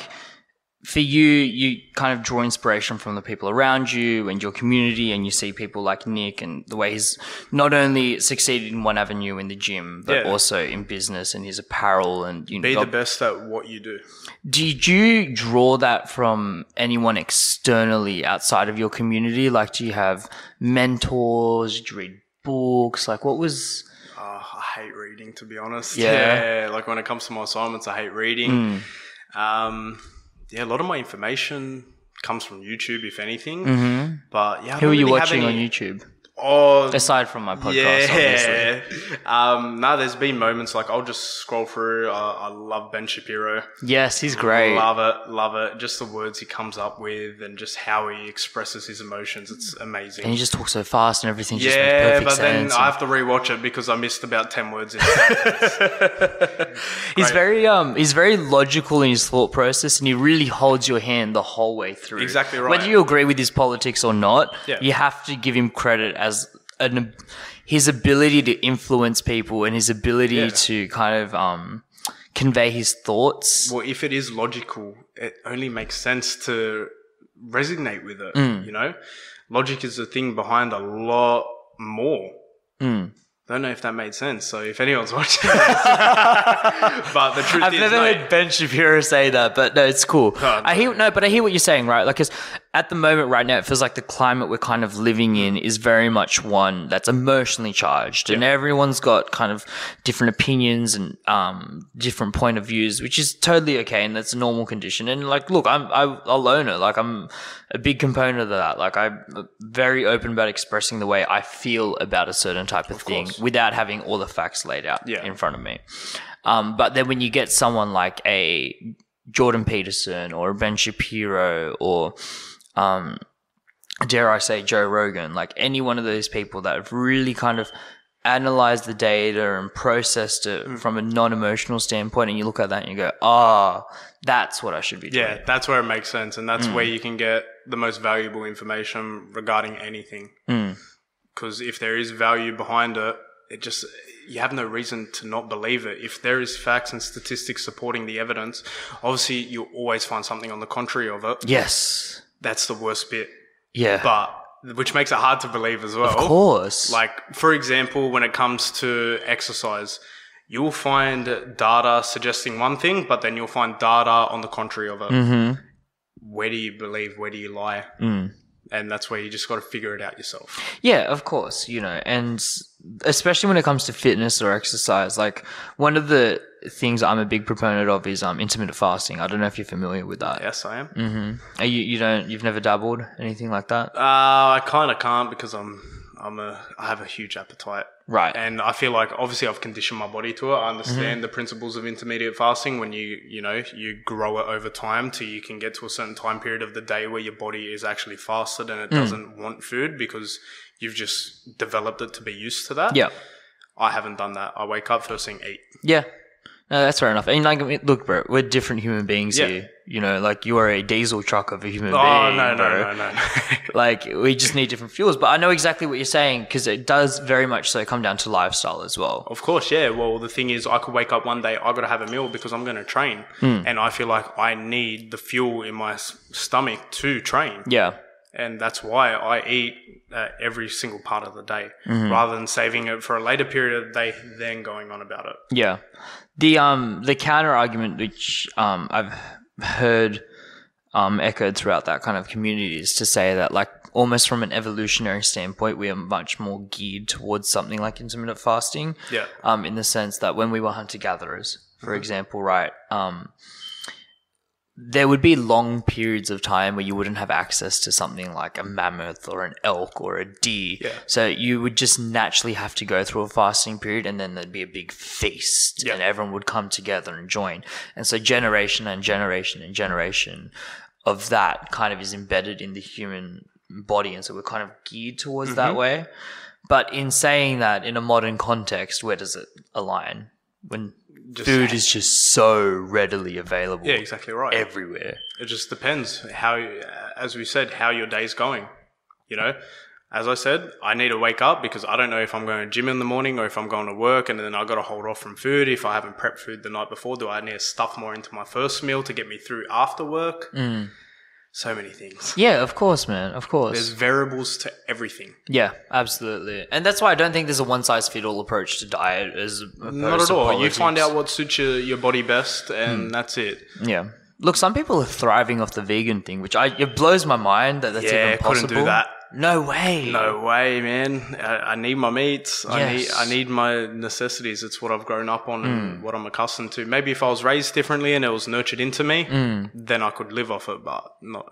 for you kind of draw inspiration from the people around you and your community, and you see people like Nick and the way he's not only succeeded in one avenue in the gym, but also in business and his apparel and, you know. Be the best at what you do. Did you draw that from anyone externally outside of your community? Like, do you have mentors? Did you read books? Like, what was... I hate reading, to be honest. Yeah. Like, when it comes to my assignments, I hate reading. A lot of my information comes from YouTube, if anything. But yeah, who are you watching on YouTube? Aside from my podcast, obviously. No, there's been moments like I'll just scroll through. I love Ben Shapiro. Yes, he's great. Love it. Just the words he comes up with and just how he expresses his emotions. It's amazing. And he just talks so fast and everything just makes perfect sense. Yeah, but then I have to rewatch it because I missed about 10 words in it. He's very logical in his thought process, and he really holds your hand the whole way through. Exactly right. Whether you agree with his politics or not, you have to give him credit as his ability to influence people and his ability to kind of convey his thoughts. Well, if it is logical, it only makes sense to resonate with it, you know? Logic is the thing behind a lot more. Don't know if that made sense. So if anyone's watching this. But the truth I've never heard Ben Shapiro say that, but no, it's cool. I hear what you're saying, right? Like, because at the moment right now, it feels like the climate we're kind of living in is very much one that's emotionally charged, and everyone's got kind of different opinions and different point of views, which is totally okay, and that's a normal condition. And like, look, I'll own it. Like, I'm a big component of that. Like, I'm very open about expressing the way I feel about a certain type of thing without having all the facts laid out in front of me. But then when you get someone like a Jordan Peterson or a Ben Shapiro or dare I say Joe Rogan, like any one of those people that have really kind of analyzed the data and processed it from a non-emotional standpoint, and you look at that and you go, "Ah, that's what I should be doing." Yeah, that's where it makes sense, and that's where you can get the most valuable information regarding anything. Because if there is value behind it, you have no reason to not believe it. If there is facts and statistics supporting the evidence, obviously you'll always find something on the contrary of it. Yes. That's the worst bit. Yeah. But which makes it hard to believe as well. Of course. Like, for example, when it comes to exercise, you'll find data suggesting one thing, but then you'll find data on the contrary of it. Where do you believe? Where do you lie? And that's where you just got to figure it out yourself. Yeah, of course, and especially when it comes to fitness or exercise, like one of the things I'm a big proponent of is intermittent fasting. I don't know if you're familiar with that. Yes, I am. Are you've never dabbled anything like that? I kind of can't because I have a huge appetite. Right. And I feel like obviously I've conditioned my body to it. I understand the principles of intermediate fasting when you grow it over time till you can get to a certain time period of the day where your body is actually fasted and it doesn't want food because you've just developed it to be used to that. Yeah. I haven't done that. I wake up first thing, eat. Yeah. No, that's fair enough. And look, bro, we're different human beings here. Like you are a diesel truck of a human being. Oh, no. Like we just need different fuels. But I know exactly what you're saying because it does very much so come down to lifestyle as well. Of course, yeah. Well, the thing is, I could wake up one day, I got to have a meal because I'm going to train. And I feel like I need the fuel in my stomach to train. Yeah. And that's why I eat every single part of the day rather than saving it for a later period of the day, then going on about it. Yeah. The counter argument, which I've heard echoed throughout that kind of community, is to say that like almost from an evolutionary standpoint, we are much more geared towards something like intermittent fasting. Yeah. In the sense that when we were hunter-gatherers, for example, right, there would be long periods of time where you wouldn't have access to something like a mammoth or an elk or a deer. Yeah. So you would just naturally have to go through a fasting period and then there'd be a big feast and everyone would come together and join. And so generation and generation and generation of that kind of is embedded in the human body. And so we're kind of geared towards that way. But in saying that, in a modern context, where does it align? When food is just so readily available. Yeah, exactly right. Everywhere. It just depends as we said, how your day's going. As I said, I need to wake up because I don't know if I'm going to gym in the morning or if I'm going to work, and then I got to hold off from food. If I haven't prepped food the night before, do I need to stuff more into my first meal to get me through after work? So many things. Yeah, of course, man. Of course. There's variables to everything. Yeah, absolutely. And that's why I don't think there's a one-size-fits-all approach to diet as opposed Not at all. politics. You find out what suits your body best, and that's it. Yeah. Look, some people are thriving off the vegan thing, which it blows my mind that's even possible. Couldn't do that. No way. No way, man. I need my meats. Yes. I need my necessities. It's what I've grown up on and what I'm accustomed to. Maybe if I was raised differently and it was nurtured into me, then I could live off it, but no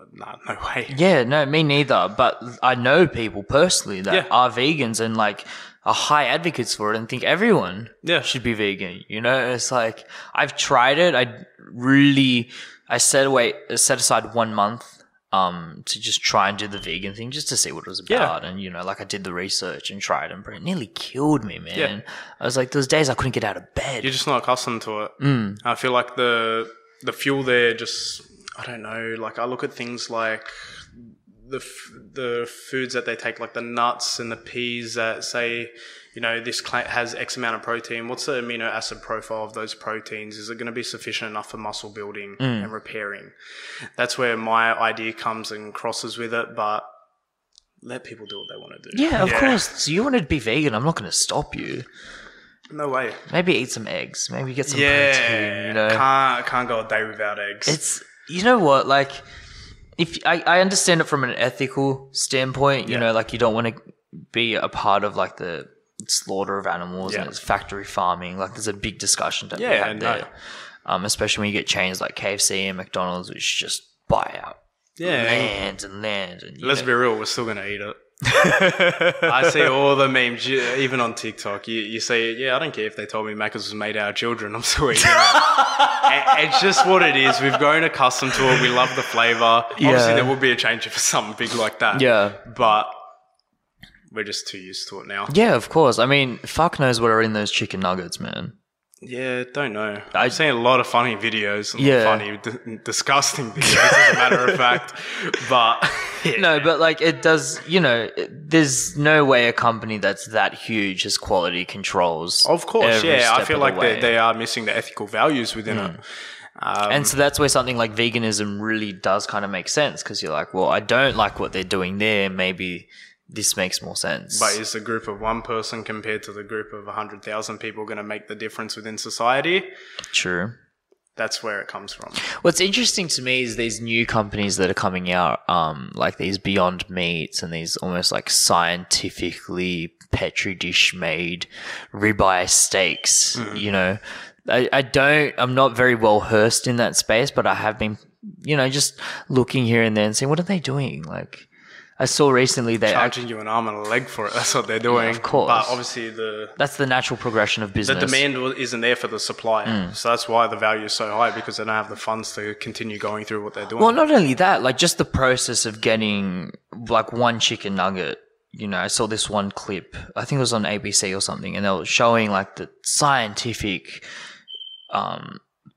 way. Yeah, no, me neither. But I know people personally that are vegans and like are high advocates for it and think everyone should be vegan. It's like I've tried it. I set aside 1 month to just try and do the vegan thing just to see what it was about. And, I did the research and tried and it nearly killed me, man. Yeah. I was like, those days I couldn't get out of bed. You're just not accustomed to it. I feel like the fuel there just, I don't know, like I look at things like the foods that they take, like the nuts and the peas that say, this has X amount of protein. What's the amino acid profile of those proteins? Is it going to be sufficient enough for muscle building and repairing? That's where my idea comes and crosses with it, but let people do what they want to do. Yeah, of course. So you wanted to be vegan. I'm not going to stop you. No way. Maybe eat some eggs. Maybe get some protein, Can't go a day without eggs. It's, you know what, like, if I understand it from an ethical standpoint, you don't want to be a part of like the slaughter of animals and it's factory farming. Like there's a big discussion to be had there. Especially when you get chains like KFC and McDonald's, which just buy out land and land. And, let's be real, we're still going to eat it. I see all the memes, even on TikTok. You say, I don't care if they told me Macca's was made out of children. I'm still eating it. It's just what it is. We've grown accustomed to it. We love the flavor. Obviously, there will be a change for something big like that. Yeah. But We're just too used to it now. Yeah, of course. I mean, fuck knows what are in those chicken nuggets, man. Yeah, don't know. I've seen a lot of funny videos. Disgusting videos, as a matter of fact. But yeah. No, but like it does, there's no way a company that's that huge has quality controls. Of course, yeah. I feel like way. they are missing the ethical values within it. And so that's where something like veganism really does kind of make sense, because you're like, well, I don't like what they're doing there. Maybe this makes more sense. But is the group of one person compared to the group of 100,000 people going to make the difference within society? True. That's where it comes from. What's interesting to me is these new companies that are coming out, like these Beyond Meats and these almost like scientifically Petri dish made ribeye steaks, I'm not very well versed in that space, but I have been, just looking here and there and saying, what are they doing? Like, I saw recently they charging you an arm and a leg for it. That's what they're doing. Yeah, of course. But obviously that's the natural progression of business. The demand isn't there for the supply. So that's why the value is so high, because they don't have the funds to continue going through what they're doing. Well, not only that, like just the process of getting like one chicken nugget. I saw this one clip, I think it was on ABC or something, and they were showing like the scientific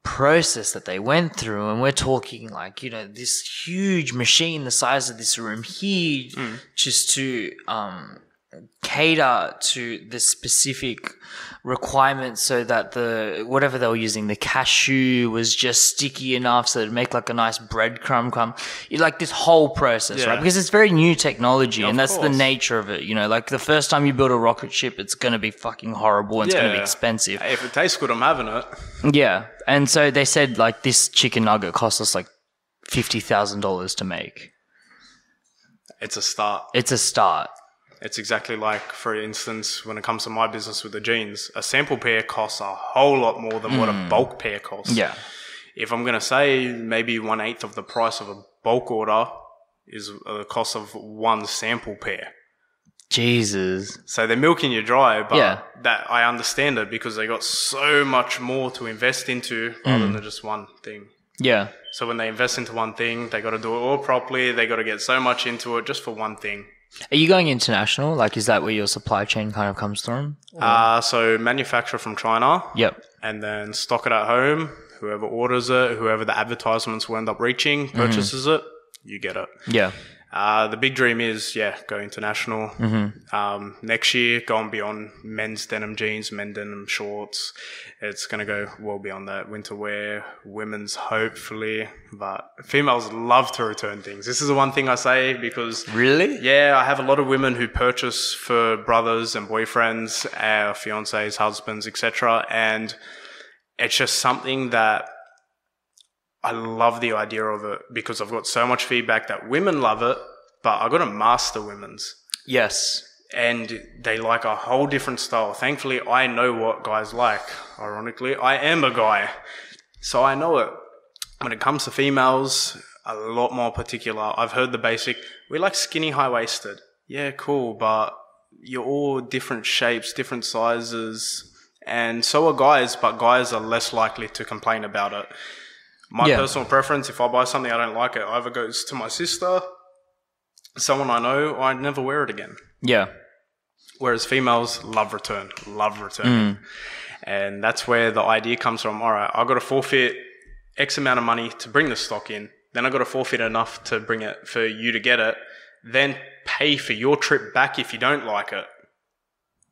process that they went through, and we're talking like this huge machine the size of this room here, just to cater to the specific requirements, so that the whatever they were using, the cashew was just sticky enough so it'd make like a nice breadcrumb crumb. Like this whole process, right? Because it's very new technology, and that's the nature of it. Like the first time you build a rocket ship, it's going to be fucking horrible and it's going to be expensive. Hey, if it tastes good, I'm having it. Yeah. And so they said like this chicken nugget cost us like $50,000 to make. It's a start. It's exactly like, for instance, when it comes to my business with the jeans, a sample pair costs a whole lot more than what a bulk pair costs. Yeah. If I'm going to say maybe 1/8 of the price of a bulk order is the cost of one sample pair. Jesus. So they're milking you dry, but that I understand it, because they got so much more to invest into rather than just one thing. Yeah. So when they invest into one thing, they got to do it all properly. They got to get so much into it just for one thing. Are you going international? Like, is that where your supply chain kind of comes from? So manufacture from China. Yep. And then stock it at home. Whoever orders it, whoever the advertisements will end up reaching, purchases it, you get it. Yeah. The big dream is, go international. Next year, going beyond men's denim jeans, men's denim shorts. It's going to go well beyond that. Winter wear, women's hopefully. But females love to return things. This is the one thing I say, because... Really? Yeah, I have a lot of women who purchase for brothers and boyfriends, fiancés, husbands, etc. And it's just something that... I love the idea of it, because I've got so much feedback that women love it, but I've got to master women's. Yes. And they like a whole different style. Thankfully, I know what guys like. Ironically, I am a guy, so I know it. When it comes to females, a lot more particular. I've heard the basic, we like skinny, high-waisted. Yeah, cool, but you're all different shapes, different sizes, and so are guys, but guys are less likely to complain about it. My personal preference, if I buy something I don't like, it either goes to my sister, someone I know, or I'd never wear it again. Yeah. Whereas females love returning. And that's where the idea comes from. All right, I've got to forfeit X amount of money to bring the stock in. Then I've got to forfeit enough to bring it for you to get it. Then pay for your trip back if you don't like it.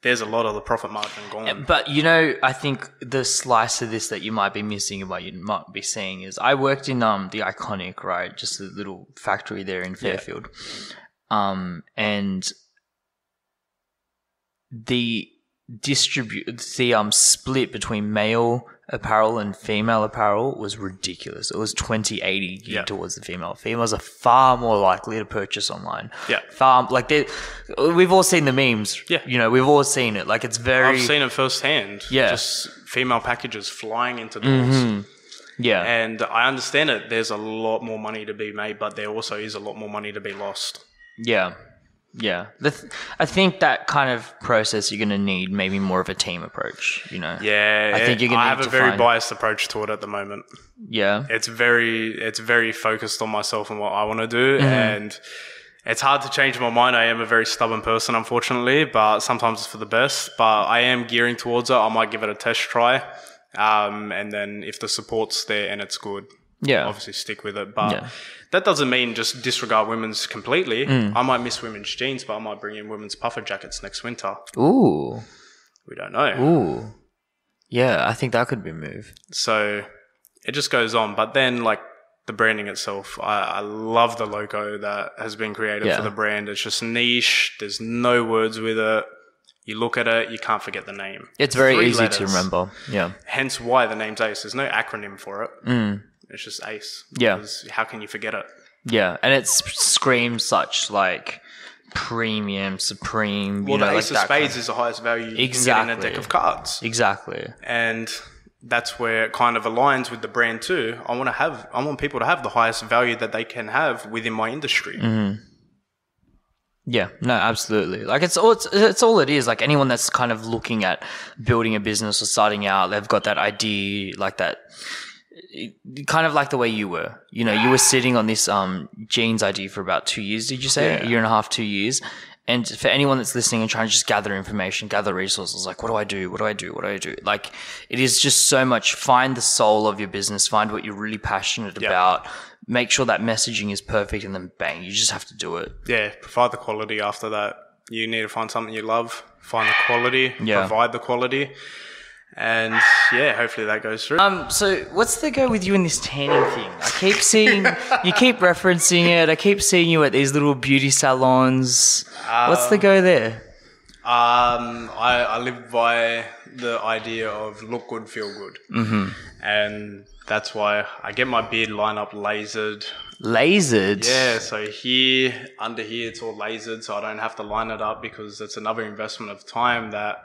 There's a lot of the profit margin gone. But, I think the slice of this that you might be missing and what you might be seeing is I worked in the Iconic, right? Just a little factory there in Fairfield. And the split between male apparel and female apparel was ridiculous. It was 20-80 geared towards the female. Females are far more likely to purchase online. Yeah. We've all seen the memes. Yeah. We've all seen it. Like, it's very... I've seen it firsthand. Yeah. Just female packages flying into doors. Yeah. And I understand it. There's a lot more money to be made, but there also is a lot more money to be lost. Yeah. Yeah. I think that kind of process you're going to need maybe more of a team approach, Yeah. I think you're going to have a very biased approach to it at the moment. Yeah. It's very focused on myself and what I want to do. And It's hard to change my mind. I am a very stubborn person, unfortunately, but sometimes it's for the best. But I am gearing towards it. I might give it a test try. And then if the support's there and it's good, obviously stick with it. But that doesn't mean just disregard women's completely. I might miss women's jeans, but I might bring in women's puffer jackets next winter. Ooh. We don't know. Ooh. Yeah, I think that could be a move. So it just goes on. But then, like, the branding itself, I love the logo that has been created for the brand. It's just niche. There's no words with it. You look at it, you can't forget the name. It's very easy to remember. Yeah. Hence why the name's Ace. There's no acronym for it. It's just Ace. Yeah. How can you forget it? Yeah, and it screams such like premium, supreme. Well, you know, the Ace of Spades is the highest value you can get in a deck of cards. Exactly. And that's where it kind of aligns with the brand too. I want people to have the highest value that they can have within my industry. Yeah, no, absolutely. Like it's all it is. Like anyone that's kind of looking at building a business or starting out, they've got that idea, like that, kind of like the way you were. You know, you were sitting on this jeans idea for about 2 years. Did you say a year and a half, 2 years? And for anyone that's listening and trying to just gather information, gather resources, like what do I do? What do I do? What do I do? Like it is just so much. Find the soul of your business. Find what you're really passionate about. Make sure that messaging is perfect, and then bang, you just have to do it. Yeah, provide the quality after that. You need to find something you love, find the quality, provide the quality, and hopefully that goes through. So what's the go with you in this tanning thing? I keep seeing, you keep referencing it. I keep seeing you at these little beauty salons. What's the go there? I live by the idea of look good, feel good. And that's why I get my beard line up lasered. Lasered? Yeah, so here, under here, it's all lasered, so I don't have to line it up because it's another investment of time that,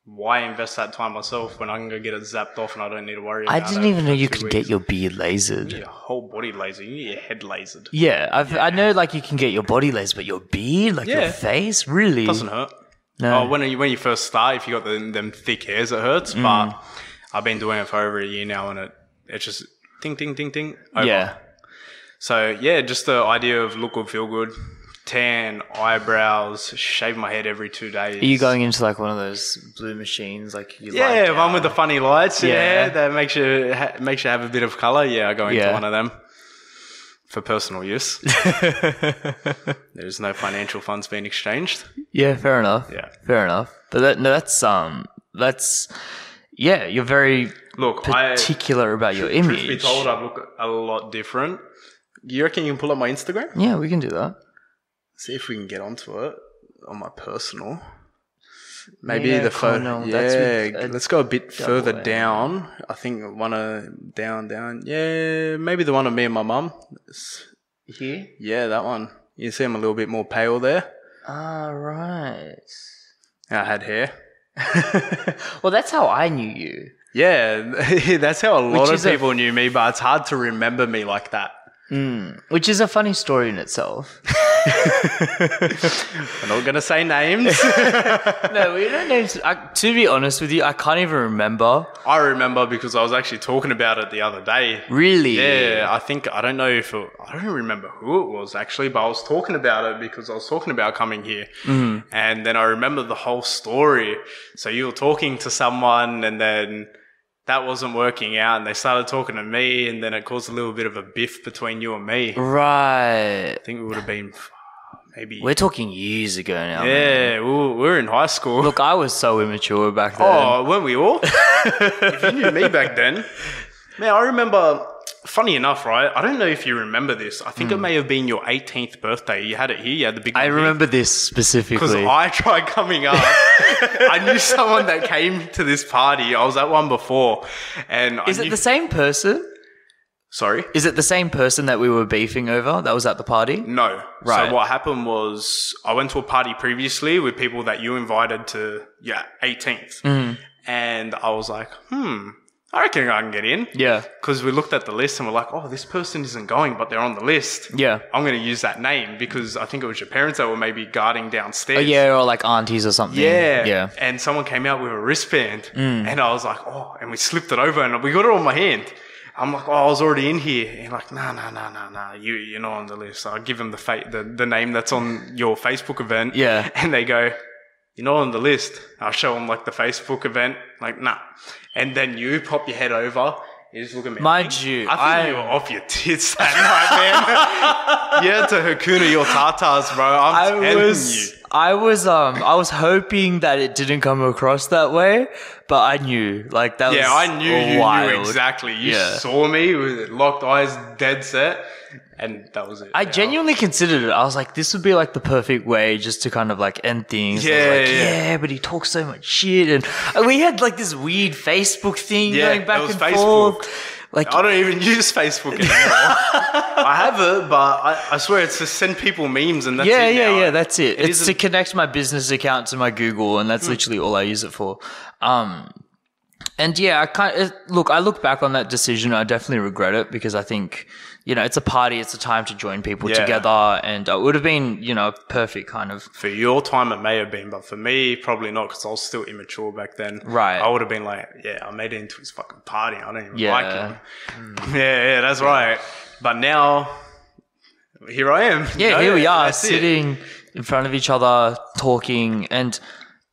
why invest that time myself when I can go get it zapped off and I don't need to worry about it? I didn't even know you could get your beard lasered. You need your whole body lasered. You need your head lasered. Yeah, I know like you can get your body lasered, but your beard, like your face, really? It doesn't hurt. No. Oh, when you first start, if you got them thick hairs, it hurts, but I've been doing it for over a year now and it's just ding, ding, ding, ding, over. Yeah. So, just the idea of look good, feel good, tan, eyebrows, shave my head every 2 days. Are you going into like one of those blue machines? Like you one with the funny lights, that makes you have a bit of colour. Yeah, I go into one of them for personal use. There's no financial funds being exchanged. Yeah, fair enough. Yeah. Fair enough. But that's you're very particular about your image. Truth be told, I look a lot different. You reckon you can pull up my Instagram? Yeah, we can do that. See if we can get onto it on my personal. Maybe Nino the photo. Connell, Let's go a bit further down. I think down. Yeah, maybe the one of me and my mum. Here? Yeah, that one. You see I'm a little bit more pale there. Ah, right. I had hair. Well, that's how I knew you. Yeah, that's how a lot of people knew me, but it's hard to remember me like that. Which is a funny story in itself. We're not going to say names. No, we don't names. To be honest with you, I can't even remember. I remember because I was actually talking about it the other day. Really? Yeah, I don't remember who it was actually, but I was talking about it because I was talking about coming here. And then I remember the whole story. So you were talking to someone and then that wasn't working out and they started talking to me and then it caused a little bit of a biff between you and me. Right. I think it would have been maybe... We're talking years ago now. Yeah, we were in high school. Look, I was so immature back then. Oh, weren't we all? If you knew me back then. Man, I remember... Funny enough, right? I don't know if you remember this. I think it may have been your 18th birthday. You had it here. You had the big one. I remember this specifically. Because I tried coming up. I knew someone that came to this party. I was at one before. And Is it the same person? Sorry? Is it the same person that we were beefing over that was at the party? No. Right. So what happened was I went to a party previously with people that you invited to, 18th. And I was like, I reckon I can get in. Yeah. Because we looked at the list and we're like, oh, this person isn't going, but they're on the list. Yeah. I'm going to use that name because I think it was your parents that were maybe guarding downstairs. Oh, yeah, or like aunties or something. Yeah. Yeah. And someone came out with a wristband and I was like, oh, and we slipped it over and we got it on my hand. I'm like, oh, I was already in here. And he's like, nah. You're not on the list. So I give him the name that's on your Facebook event. Yeah. And they go, you're not on the list. I'll show them like the Facebook event. Like, nah. And then you pop your head over. You just look at me. Mind I think you were off your tits that night, man. You had to Hakuna your tatas, bro. I'm telling you. I was hoping that it didn't come across that way, but I knew, like, that was Yeah, I knew you knew exactly. You Yeah. saw me with locked eyes, dead set, and that was it. I genuinely considered it. I was like, this would be like the perfect way just to kind of like end things. Yeah, I was like, yeah. but he talks so much shit, and we had like this weird Facebook thing Yeah, going back it was and Facebook. forth. Like, I don't even use Facebook anymore. I have it, but I swear it's to send people memes and that's it now. yeah, that's it. It's isn't- to connect my business account to my Google, and that's literally all I use it for. And yeah, I look back on that decision. I definitely regret it because I think, it's a party. It's a time to join people together, and it would have been, perfect kind of. For your time, it may have been, but for me, probably not because I was still immature back then. Right. I would have been like, I made it into his fucking party. I don't even Yeah. like him. Yeah, that's right. But now, here I am. Yeah, here we are That's it. sitting in front of each other, talking, and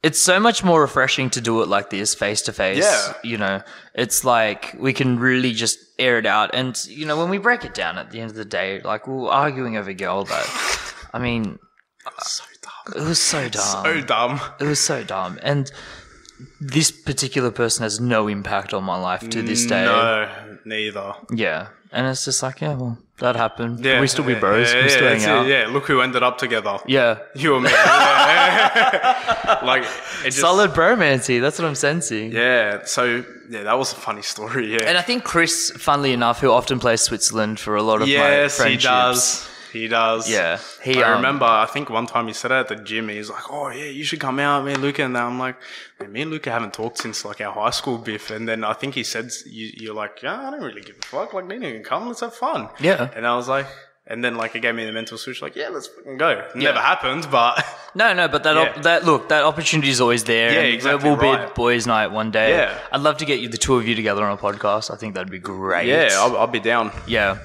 it's so much more refreshing to do it like this, face to face. Yeah. It's like we can really just air it out. And, when we break it down at the end of the day, like we were arguing over girl that, I mean, So dumb. it was so dumb. So dumb. It was so dumb. And this particular person has no impact on my life to this day. No, neither. Yeah. And it's just like, yeah, well, that happened. Yeah, We still be bros. We still hang that's out. it. Yeah, look who ended up together. Yeah. You and me. Yeah. Like, it just, Solid bromancy. That's what I'm sensing. Yeah, so, that was a funny story, yeah. And I think Chris, funnily enough, who often plays Switzerland for a lot of my Yes, friendships. he does. Yeah. I remember, I think one time he said it at the gym, he's like, oh yeah, you should come out, me and Luca. And I'm like, man, me and Luca haven't talked since like our high school biff. And then I think he said, you're like, yeah, I don't really give a fuck. Like, Nino can come, let's have fun. Yeah. And I was like, and then like it gave me the mental switch, like, yeah, let's fucking go. It never happened, but. No, but that opportunity is always there. Yeah, and exactly We'll be right. at boys' night one day. Yeah. I'd love to get the two of you together on a podcast. I think that'd be great. Yeah, I'll be down. Yeah.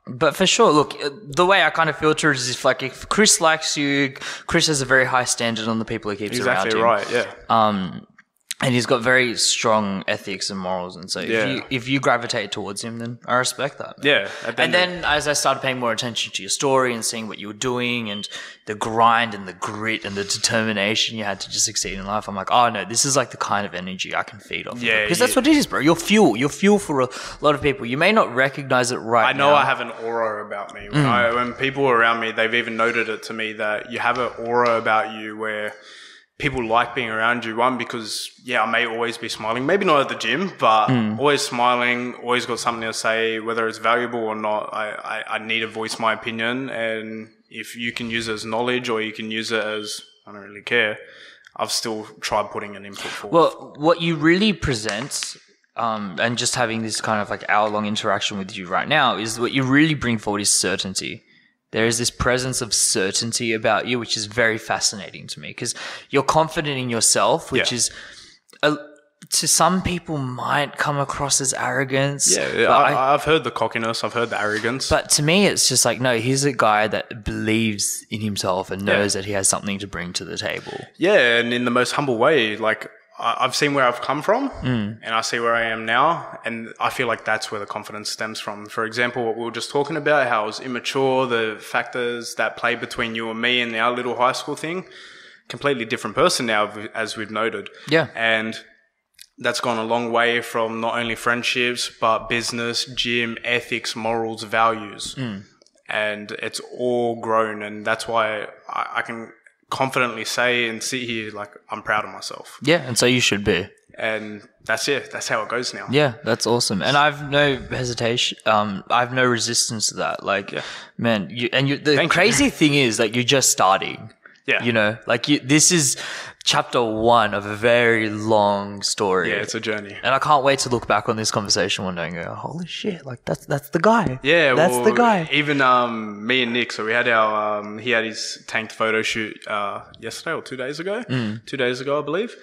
But for sure, look, the way I kind of filter it is if Chris likes you, Chris has a very high standard on the people he keeps around him. Exactly right, yeah. And he's got very strong ethics and morals. And so if you gravitate towards him, then I respect that. Yeah. And then as I started paying more attention to your story and seeing what you were doing and the grind and the grit and the determination you had to just succeed in life, I'm like, oh no, this is like the kind of energy I can feed off. Yeah, Because that's what it is, bro. You're fuel for a lot of people. You may not recognize it right now. I know I have an aura about me. When people around me, they've even noted it to me that you have an aura about you where people like being around you. One, because, I may always be smiling. Maybe not at the gym, but always smiling, always got something to say, whether it's valuable or not. I need to voice my opinion. And if you can use it as knowledge or you can use it as, I don't really care, I've still tried putting an input forward. Well, what you really present, and just having this kind of like hour-long interaction with you right now, is what you really bring forward is certainty. There is this presence of certainty about you, which is very fascinating to me because you're confident in yourself, which is, to some people, might come across as arrogance. Yeah, I've heard the cockiness. I've heard the arrogance. But to me, it's just like, no, he's a guy that believes in himself and knows that he has something to bring to the table. Yeah, and in the most humble way, like, I've seen where I've come from and I see where I am now, and I feel like that's where the confidence stems from. For example, what we were just talking about, how I was immature, the factors that play between you and me and our little high school thing, completely different person now, as we've noted. Yeah. And that's gone a long way from not only friendships, but business, gym, ethics, morals, values. And it's all grown, and that's why I can confidently say and sit here like I'm proud of myself. Yeah, and so you should be. And that's it. That's how it goes now. Yeah, that's awesome. And I've no hesitation. I've no resistance to that. Like, man, the crazy thing is that you're just starting. Yeah. This is chapter 1 of a very long story. Yeah, it's a journey. And I can't wait to look back on this conversation one day and go, holy shit, like that's the guy. Yeah, that's the guy. Even me and Nick, so we had he had his tanked photo shoot yesterday or 2 days ago. 2 days ago, I believe.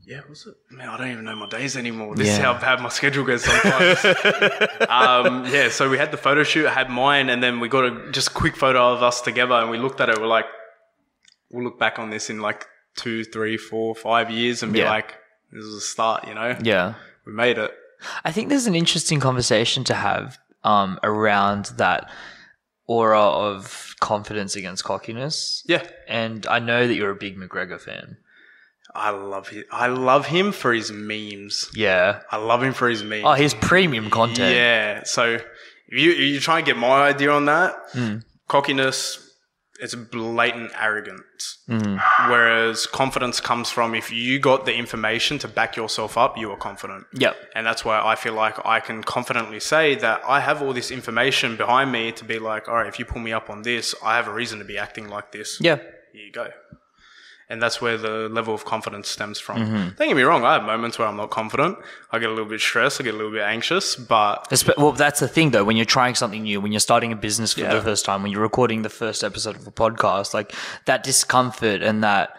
Yeah, was it? Man, I don't even know my days anymore. This is how bad my schedule goes sometimes. So we had the photo shoot, I had mine, and then we got a just quick photo of us together, and we looked at it, we're like, we'll look back on this in like 2, 3, 4, 5 years and be like, this is a start, you know? Yeah. We made it. I think there's an interesting conversation to have around that aura of confidence against cockiness. Yeah. And I know that you're a big McGregor fan. I love him for his memes. Yeah. I love him for his memes. Oh, his premium content. Yeah. So if you try and get my idea on that, cockiness, it's blatant arrogance. Whereas confidence comes from if you got the information to back yourself up, you are confident. Yep. And that's why I feel like I can confidently say that I have all this information behind me to be like, all right, if you pull me up on this, I have a reason to be acting like this. Yeah. Here you go. And that's where the level of confidence stems from. Don't get me wrong, I have moments where I'm not confident. I get a little bit stressed, I get a little bit anxious, but... Well, that's the thing, though. When you're trying something new, when you're starting a business for the first time, when you're recording the first episode of a podcast, like that discomfort and that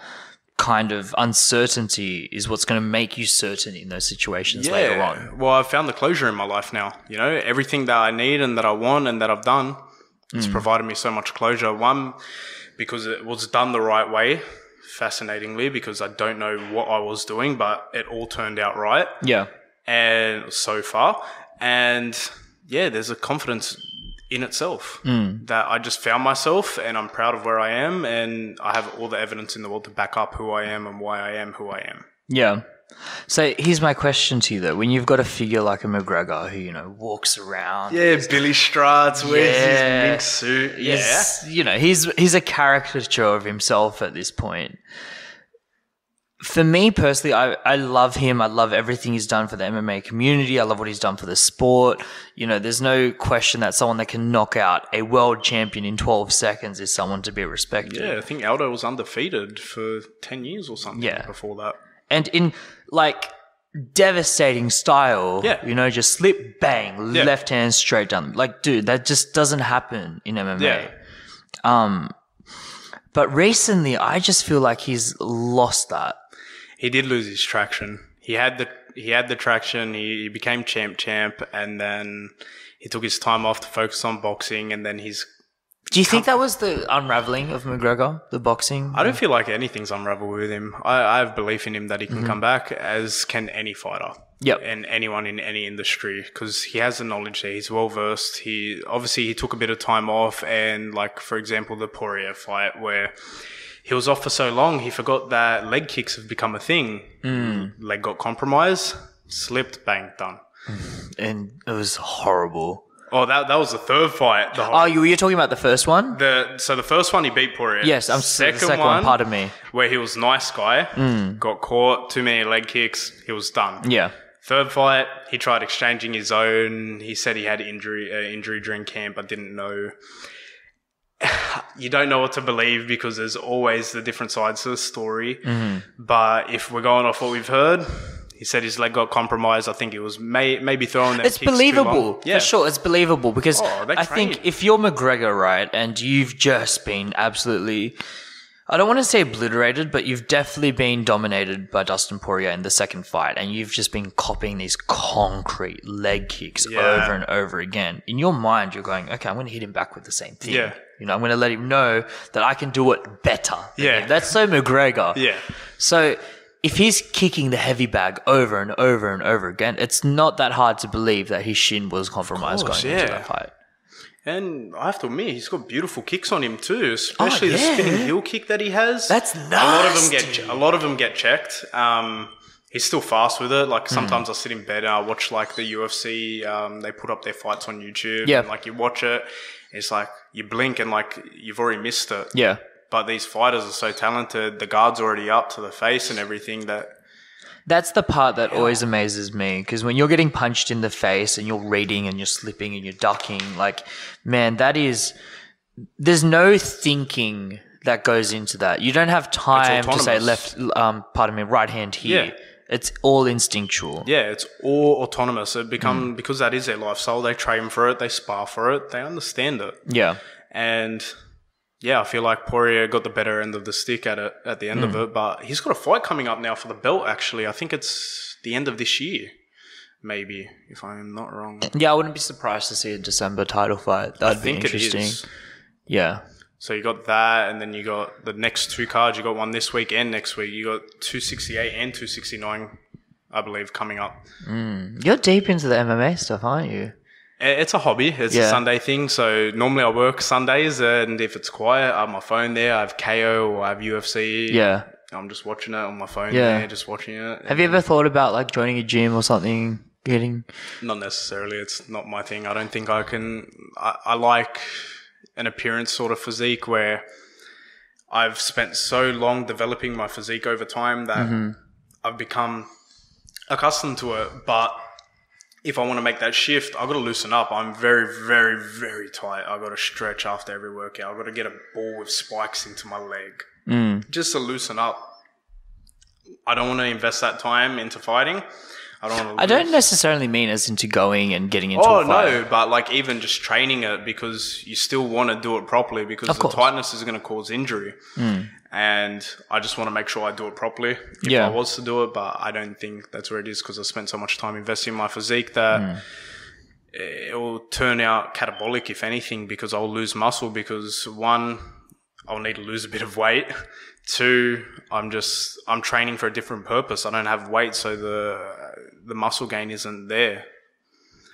kind of uncertainty is what's going to make you certain in those situations later on. Well, I've found the closure in my life now. You know, everything that I need and that I want and that I've done, it's provided me so much closure. One, because it was done the right way. Fascinatingly, because I don't know what I was doing, but it all turned out right. Yeah. And so far. And yeah, there's a confidence in itself that I just found myself and I'm proud of where I am and I have all the evidence in the world to back up who I am and why I am who I am. Yeah. So here's my question to you though. When you've got a figure like a McGregor who, you know, walks around. Yeah, Billy Struts, wears his mink suit. Yeah. You know, he's a caricature of himself at this point. For me personally, I love him. I love everything he's done for the MMA community. I love what he's done for the sport. You know, there's no question that someone that can knock out a world champion in 12 seconds is someone to be respected. Yeah, I think Aldo was undefeated for 10 years or something before that. And in, like, devastating style, you know, just slip, bang, left hand straight down. Like, dude, that just doesn't happen in MMA. Yeah. But recently, I just feel like he's lost that. He did lose his traction. He had the traction. He became champ, and then he took his time off to focus on boxing, and then he's... Do you think that was the unraveling of McGregor, the boxing? I don't feel like anything's unraveled with him. I have belief in him that he can come back, as can any fighter. Yep. And anyone in any industry, because he has the knowledge there. He's well versed. He took a bit of time off, and like, for example, the Poirier fight where he was off for so long, he forgot that leg kicks have become a thing. Leg got compromised, slipped, bang, done. And it was horrible. Oh, that was the third fight. You're talking about the first one? So the first one, he beat Poirier. Yes, the second one, pardon me. Where he was nice guy, got caught, too many leg kicks, he was done. Yeah. Third fight, he tried exchanging his own. He said he had injury during camp. I didn't know. You don't know what to believe because there's always the different sides to the story. But if we're going off what we've heard... He said his leg got compromised. I think it was maybe throwing them kicks too long. It's believable. For sure, it's believable because I think if you're McGregor, right, and you've just been absolutely, I don't want to say obliterated, but you've definitely been dominated by Dustin Poirier in the second fight, and you've just been copying these concrete leg kicks over and over again. In your mind, you're going, okay, I'm going to hit him back with the same thing. Yeah. You know, I'm going to let him know that I can do it better. Yeah. That's so McGregor. Yeah. So... if he's kicking the heavy bag over and over and over again, it's not that hard to believe that his shin was compromised going into that fight. And I have to admit, he's got beautiful kicks on him too, especially the spinning heel kick that he has. That's nasty. A lot of them get checked. He's still fast with it. Like sometimes I sit in bed and I watch like the UFC. They put up their fights on YouTube. Yeah. And, like you watch it, it's like you blink and like you've already missed it. Yeah. But these fighters are so talented. The guard's already up to the face and everything that... That's the part that always amazes me because when you're getting punched in the face and you're reading and you're slipping and you're ducking, like, man, that is... There's no thinking that goes into that. You don't have time to say right hand here. Yeah. It's all instinctual. Yeah, it's all autonomous. It because that is their lifestyle. They train for it. They spar for it. They understand it. Yeah. And... Yeah, I feel like Poirier got the better end of the stick at the end of it, but he's got a fight coming up now for the belt, actually. I think it's the end of this year, maybe, if I'm not wrong. Yeah, I wouldn't be surprised to see a December title fight. That'd be interesting. It is. Yeah. So you got that, and then you got the next 2 cards. You got one this week and next week. You got 268 and 269, I believe, coming up. You're deep into the MMA stuff, aren't you? It's a hobby. It's a Sunday thing. So normally I work Sundays, and if it's quiet, I have my phone there. I have KO or I have UFC. Yeah. I'm just watching it on my phone there, just watching it. Have you ever thought about like joining a gym or something? Not necessarily. It's not my thing. I don't think I can. I like an appearance sort of physique where I've spent so long developing my physique over time that I've become accustomed to it. But if I want to make that shift, I've got to loosen up. I'm very, very, very tight. I've got to stretch after every workout. I've got to get a ball with spikes into my leg just to loosen up. I don't want to invest that time into fighting. I don't necessarily mean as into going and getting into a fight. No, but like even just training it, because you still want to do it properly, because the tightness is going to cause injury. And I just want to make sure I do it properly if I was to do it, but I don't think that's where it is, because I spent so much time investing in my physique that it will turn out catabolic, if anything, because I'll lose muscle, because 1, I'll need to lose a bit of weight. 2, I'm training for a different purpose. I don't have weight, so the muscle gain isn't there.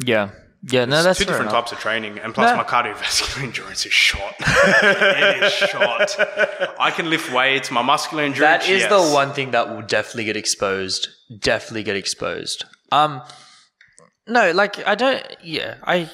Yeah. Yeah, no, that's 2 different types of training, and plus my cardiovascular endurance is shot. It is shot. I can lift weights. My muscular endurance, that is the one thing that will definitely get exposed. No, like I don't. Yeah,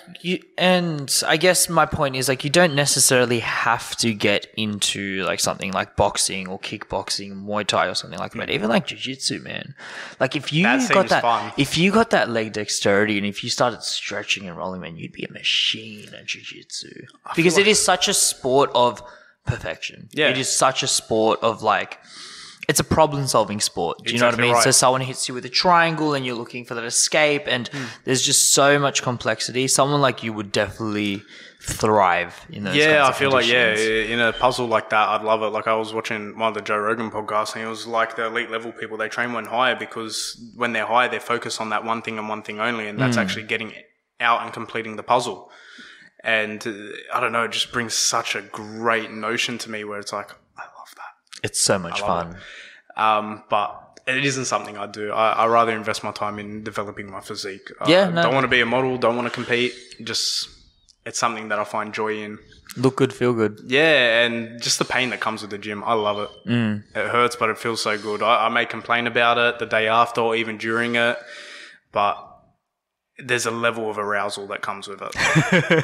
and I guess my point is like you don't necessarily have to get into like something like boxing or kickboxing, Muay Thai or something like that. Even like jiu-jitsu, man. Like if you got that leg dexterity and if you started stretching and rolling, man, you'd be a machine at jiu-jitsu, because it is such a sport of perfection. Yeah, it is such a sport of like. It's a problem-solving sport. Do you know what I mean? Right. So someone hits you with a triangle and you're looking for that escape, and there's just so much complexity. Someone like you would definitely thrive in those kinds of I feel conditions. Like, in a puzzle like that, I'd love it. Like I was watching one of the Joe Rogan podcasts, and it was like the elite level people, they train when higher, because when they're high, they focus on that one thing and one thing only, and that's actually getting out and completing the puzzle. And I don't know, it just brings such a great notion to me where it's like, I love that. It's so much fun. But it isn't something I do. I rather invest my time in developing my physique. Don't want to be a model, don't want to compete. Just, it's something that I find joy in. Look good, feel good. Yeah, and just the pain that comes with the gym. I love it. It hurts, but it feels so good. I may complain about it the day after or even during it, but there's a level of arousal that comes with it.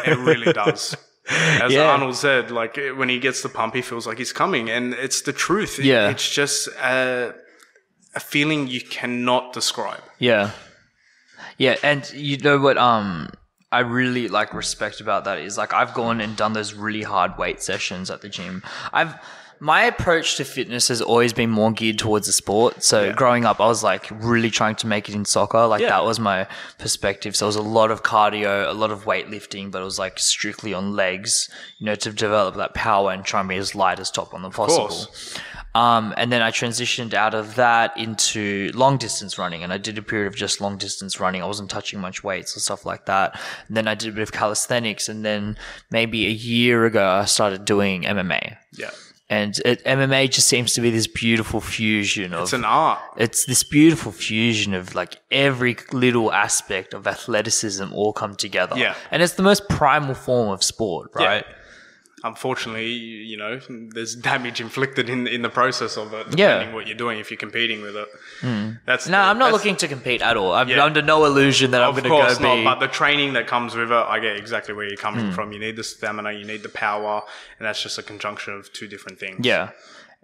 It really does. As Arnold said, like when he gets the pump, he feels like he's coming, and it's the truth. It's just a feeling you cannot describe. Yeah, and you know what? I really like respect about that is like I've gone and done those really hard weight sessions at the gym. My approach to fitness has always been more geared towards the sport. So growing up, I was like really trying to make it in soccer. Like that was my perspective. So it was a lot of cardio, a lot of weightlifting, but it was like strictly on legs, you know, to develop that power and try and be as light as top on the possible. And then I transitioned out of that into long distance running, and I did a period of just long distance running. I wasn't touching much weights or stuff like that. And then I did a bit of calisthenics, and then maybe a year ago I started doing MMA. Yeah. And MMA just seems to be this beautiful fusion of... It's an art. It's this beautiful fusion of like every little aspect of athleticism all come together. Yeah. And it's the most primal form of sport, right? Yeah. Unfortunately, you know, there's damage inflicted in the process of it, depending what you're doing if you're competing with it. I'm not looking to compete at all. I'm under no illusion that I'm going to go be... Of course not, but the training that comes with it, I get exactly where you're coming from. You need the stamina, you need the power, and that's just a conjunction of two different things. Yeah.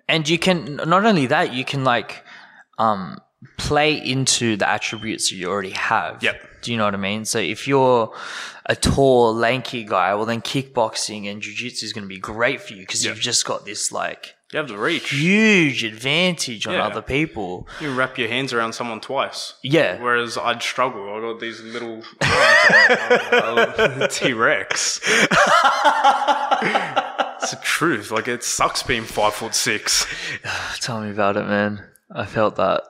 And you can, not only that, you can like play into the attributes you already have. Yep. Do you know what I mean? So if you're a tall, lanky guy, well then kickboxing and jiu-jitsu is going to be great for you because you've just got this like... You have the reach. Huge advantage on other people. You wrap your hands around someone twice. Yeah. Whereas I'd struggle. I got these little T-Rex. It's the truth. Like, it sucks being 5'6". Tell me about it, man. I felt that.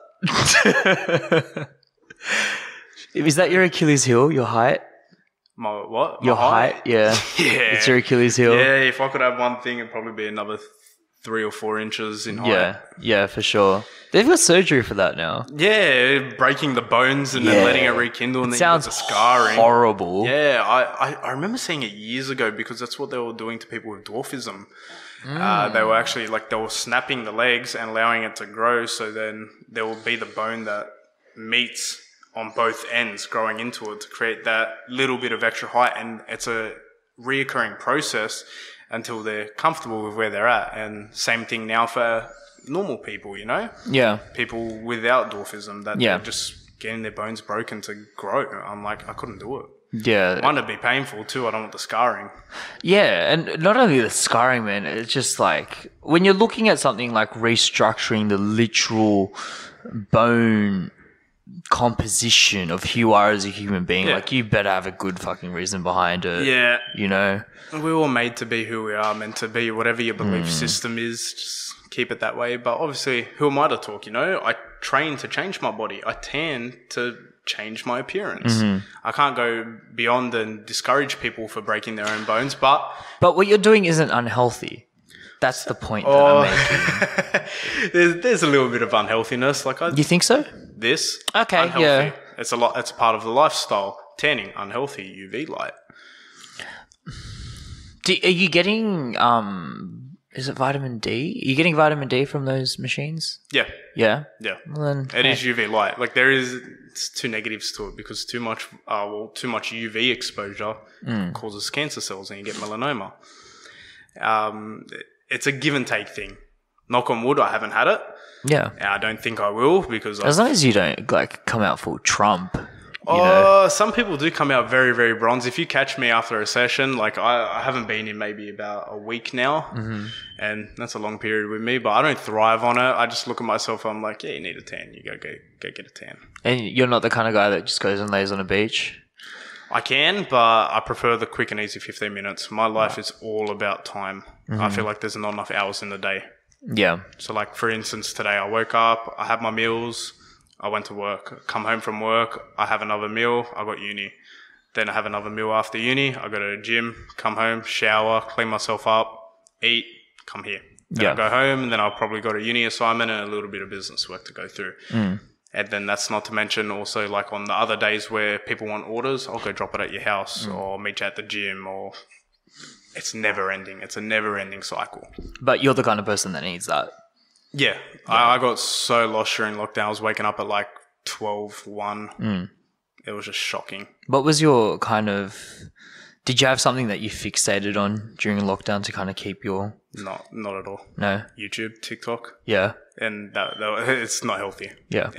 Is that your Achilles heel, your height? My what? Your My height? Yeah. Yeah. It's your Achilles heel? Yeah, if I could have one thing, it'd probably be another 3 or 4 inches in height. Yeah, for sure. They've got surgery for that now. Yeah, breaking the bones and then letting it rekindle and then you get the scarring. Horrible. Yeah, I remember seeing it years ago because that's what they were doing to people with dwarfism. They were actually they were snapping the legs and allowing it to grow, so then there will be the bone that meets on both ends growing into it to create that little bit of extra height, and it's a reoccurring process until they're comfortable with where they're at. And same thing now for normal people, you know? Yeah. People without dwarfism that they're just getting their bones broken to grow. I'm like, I couldn't do it. Yeah. One, it'd be painful too. I don't want the scarring. Yeah, and not only the scarring, man, it's just like when you're looking at something like restructuring the literal bone composition of who you are as a human being, like you better have a good fucking reason behind it. Yeah. You know? We're all made to be who we are, meant to be, whatever your belief system is, just keep it that way. But obviously, who am I to talk, you know? I train to change my body. I tan to change my appearance. I can't go beyond and discourage people for breaking their own bones, but what you're doing isn't unhealthy. That's the point that I'm making. there's a little bit of unhealthiness. You think so? This Okay, unhealthy. yeah. It's a part of the lifestyle. Tanning, unhealthy, UV light. Are you getting is it vitamin D? Are you getting vitamin D from those machines? Yeah. Yeah? Yeah. Well, then, it is UV light. Like it's two negatives to it because too much UV exposure causes cancer cells and you get melanoma. It's a give and take thing. Knock on wood, I haven't had it. Yeah. And I don't think I will because as long as you don't come out full Trump. You know. Some people do come out very, very bronze. If you catch me after a session, like I haven't been in maybe about a week now, and that's a long period with me, but I don't thrive on it. I just look at myself, I'm like, yeah, you need a tan. You go get a tan. And you're not the kind of guy that just goes and lays on a beach? I can, but I prefer the quick and easy 15 minutes. My life is all about time. I feel like there's not enough hours in the day. Yeah. So like, for instance, today I woke up, I had my meals, I went to work, come home from work, I have another meal, I got uni. Then I have another meal after uni, I go to the gym, come home, shower, clean myself up, eat, come here. Then I go home, and then I'll probably got a uni assignment and a little bit of business work to go through. And then that's not to mention also like on the other days where people want orders, I'll go drop it at your house or meet you at the gym, or it's never ending. It's a never ending cycle. But you're the kind of person that needs that. Yeah. I got so lost during lockdown. I was waking up at like 12, 1. It was just shocking. What was your did you have something that you fixated on during lockdown to kind of keep your... Not at all. No? YouTube, TikTok. Yeah. And that it's not healthy. Yeah.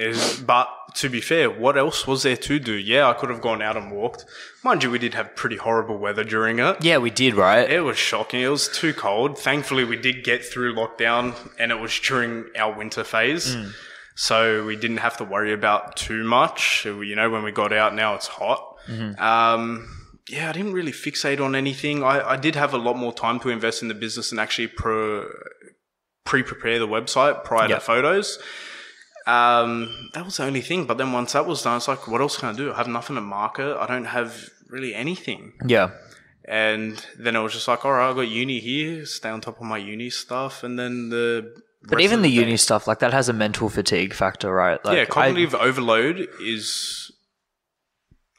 But to be fair, what else was there to do? Yeah, I could have gone out and walked. Mind you, we did have pretty horrible weather during it. Yeah, we did, right? It was shocking. It was too cold. Thankfully, we did get through lockdown, and it was during our winter phase. So we didn't have to worry about too much. You know, when we got out, now it's hot. Yeah, I didn't really fixate on anything. I did have a lot more time to invest in the business and actually pre-prepare the website prior to photos. That was the only thing. But then once that was done, it's like, what else can I do? I have nothing to market. I don't have really anything. Yeah. And then it was just like, all right, I got uni here, stay on top of my uni stuff. And then But even the uni stuff, like that has a mental fatigue factor, right? Like, yeah, cognitive overload is...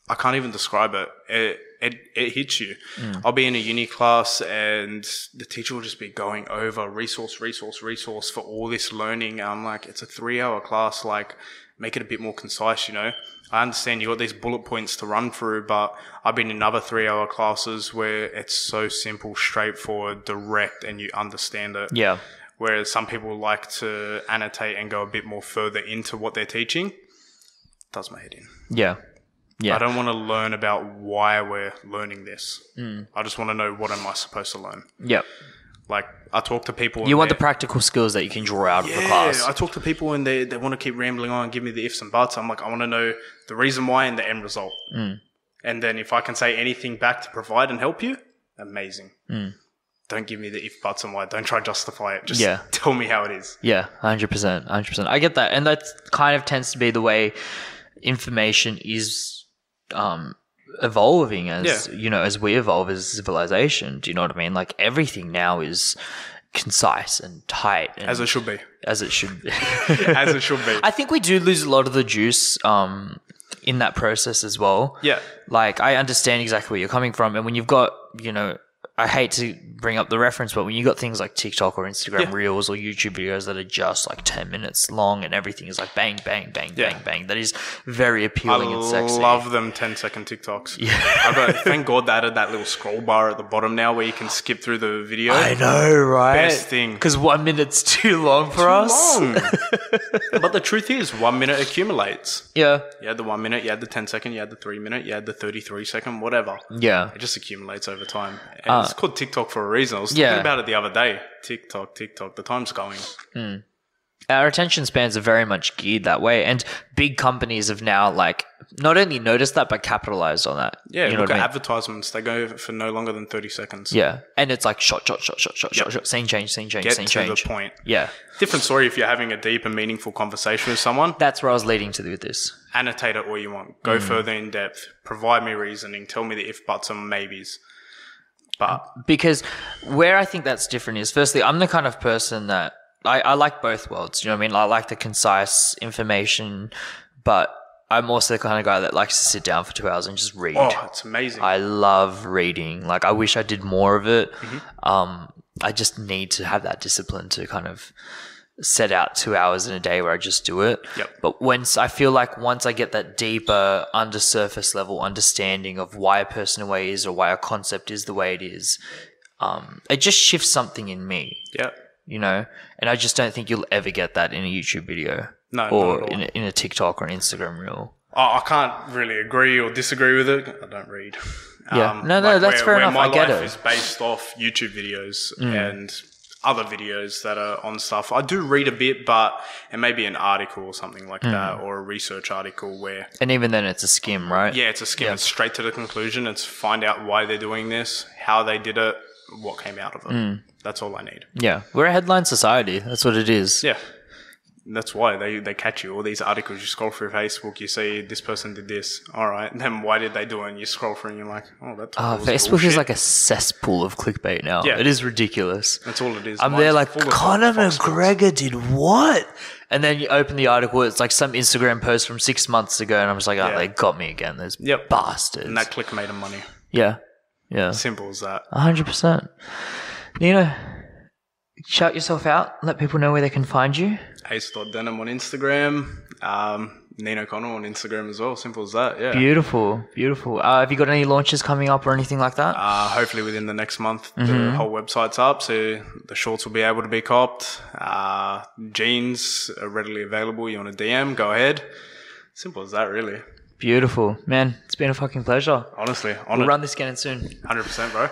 I can't even describe it. It hits you. I'll be in a uni class and the teacher will just be going over resource for all this learning. And I'm like, it's a 3-hour class. Like, make it a bit more concise, you know? I understand you got these bullet points to run through, but I've been in other 3-hour classes where it's so simple, straightforward, direct, and you understand it. Yeah. Whereas some people like to annotate and go a bit more further into what they're teaching. Does my head in. Yeah. Yeah. I don't want to learn about why we're learning this. I just want to know, what am I supposed to learn? Yep. Like, I talk to people... You want the practical skills that you can draw out of the class. Yeah, I talk to people and they want to keep rambling on and give me the ifs and buts. I'm like, I want to know the reason why and the end result. And then if I can say anything back to provide and help you, amazing. don't give me the if, buts, and why. Don't try to justify it. Just Yeah. tell me how it is. Yeah, 100%. 100%. I get that. And that kind of tends to be the way information is evolving as, you know, as we evolve as a civilization. Do you know what I mean? Like everything now is concise and tight. And As it should be. As it should be. As it should be. I think we do lose a lot of the juice in that process as well. Yeah. Like, I understand exactly where you're coming from. And when you've got, you know, I hate to bring up the reference, but when you got things like TikTok or Instagram Reels or YouTube videos that are just like 10 minutes long and everything is like bang, bang, bang, bang, bang, that is very appealing and sexy. I love them 10-second TikToks. Yeah. Thank God they added that little scroll bar at the bottom now where you can skip through the video. I know, right? Best thing. Because 1 minute's too long for us. Long. But the truth is, 1 minute accumulates. Yeah. You had the 1 minute, you had the 10-second, you had the 3 minute, you had the 33-second, whatever. Yeah. It just accumulates over time. And it's called TikTok for a reason. I was thinking about it the other day. TikTok, the time's going. Our attention spans are very much geared that way. And big companies have now, like, not only noticed that, but capitalized on that. Yeah, you know look at what I mean? advertisements. They go for no longer than 30 seconds. Yeah. And it's like shot, scene change. Get to the point. Yeah. Different story if you're having a deep and meaningful conversation with someone. That's where I was leading to with this. Annotate it all you want. Go further in depth. Provide me reasoning. Tell me the if, buts, and maybes. But because where I think that's different is, firstly, I'm the kind of person that I like both worlds. You know what I mean? I like the concise information, but I'm also the kind of guy that likes to sit down for 2 hours and just read. Oh, it's amazing. I love reading. Like, I wish I did more of it. I just need to have that discipline to kind of set out 2 hours in a day where I just do it. Yep. But once I get that deeper, under surface level understanding of why a person a way is or why a concept is the way it is, it just shifts something in me. Yeah. You know, and I just don't think you'll ever get that in a YouTube video, No, or not at all. in a TikTok or an Instagram reel. I can't really agree or disagree with it. I don't read. Yeah, no, that's fair enough. I get it. My life is based off YouTube videos and other videos that are on stuff. I do read a bit, but it may be an article or something like that, or a research article where. And even then, it's a skim, right? Yeah, it's a skim. It's straight to the conclusion. It's find out why they're doing this, how they did it, what came out of it. That's all I need. Yeah, we're a headline society. That's what it is. Yeah. That's why they catch you. All these articles, you scroll through Facebook, you see this person did this. All right. And then why did they do it? And you scroll through and you're like, oh, that's Facebook bullshit. is like a cesspool of clickbait now. Yeah. It is ridiculous. That's all it is. I'm Mine's there like, full of Conor Fox McGregor did what? And then you open the article, it's like some Instagram post from 6 months ago, and I'm just like, oh, they got me again. Those bastards. And that click made them money. Yeah. Yeah. Simple as that. 100%. Nino, shout yourself out. Let people know where they can find you. Ace.denim on Instagram. Nino Connell on Instagram as well. Simple as that. Yeah. Beautiful. Beautiful. Have you got any launches coming up or anything like that? Hopefully within the next month, the whole website's up, so the shorts will be able to be copped. Jeans are readily available. You want a DM, go ahead. Simple as that, really. Beautiful. Man, it's been a fucking pleasure. Honestly. We'll run this again soon. 100%, bro.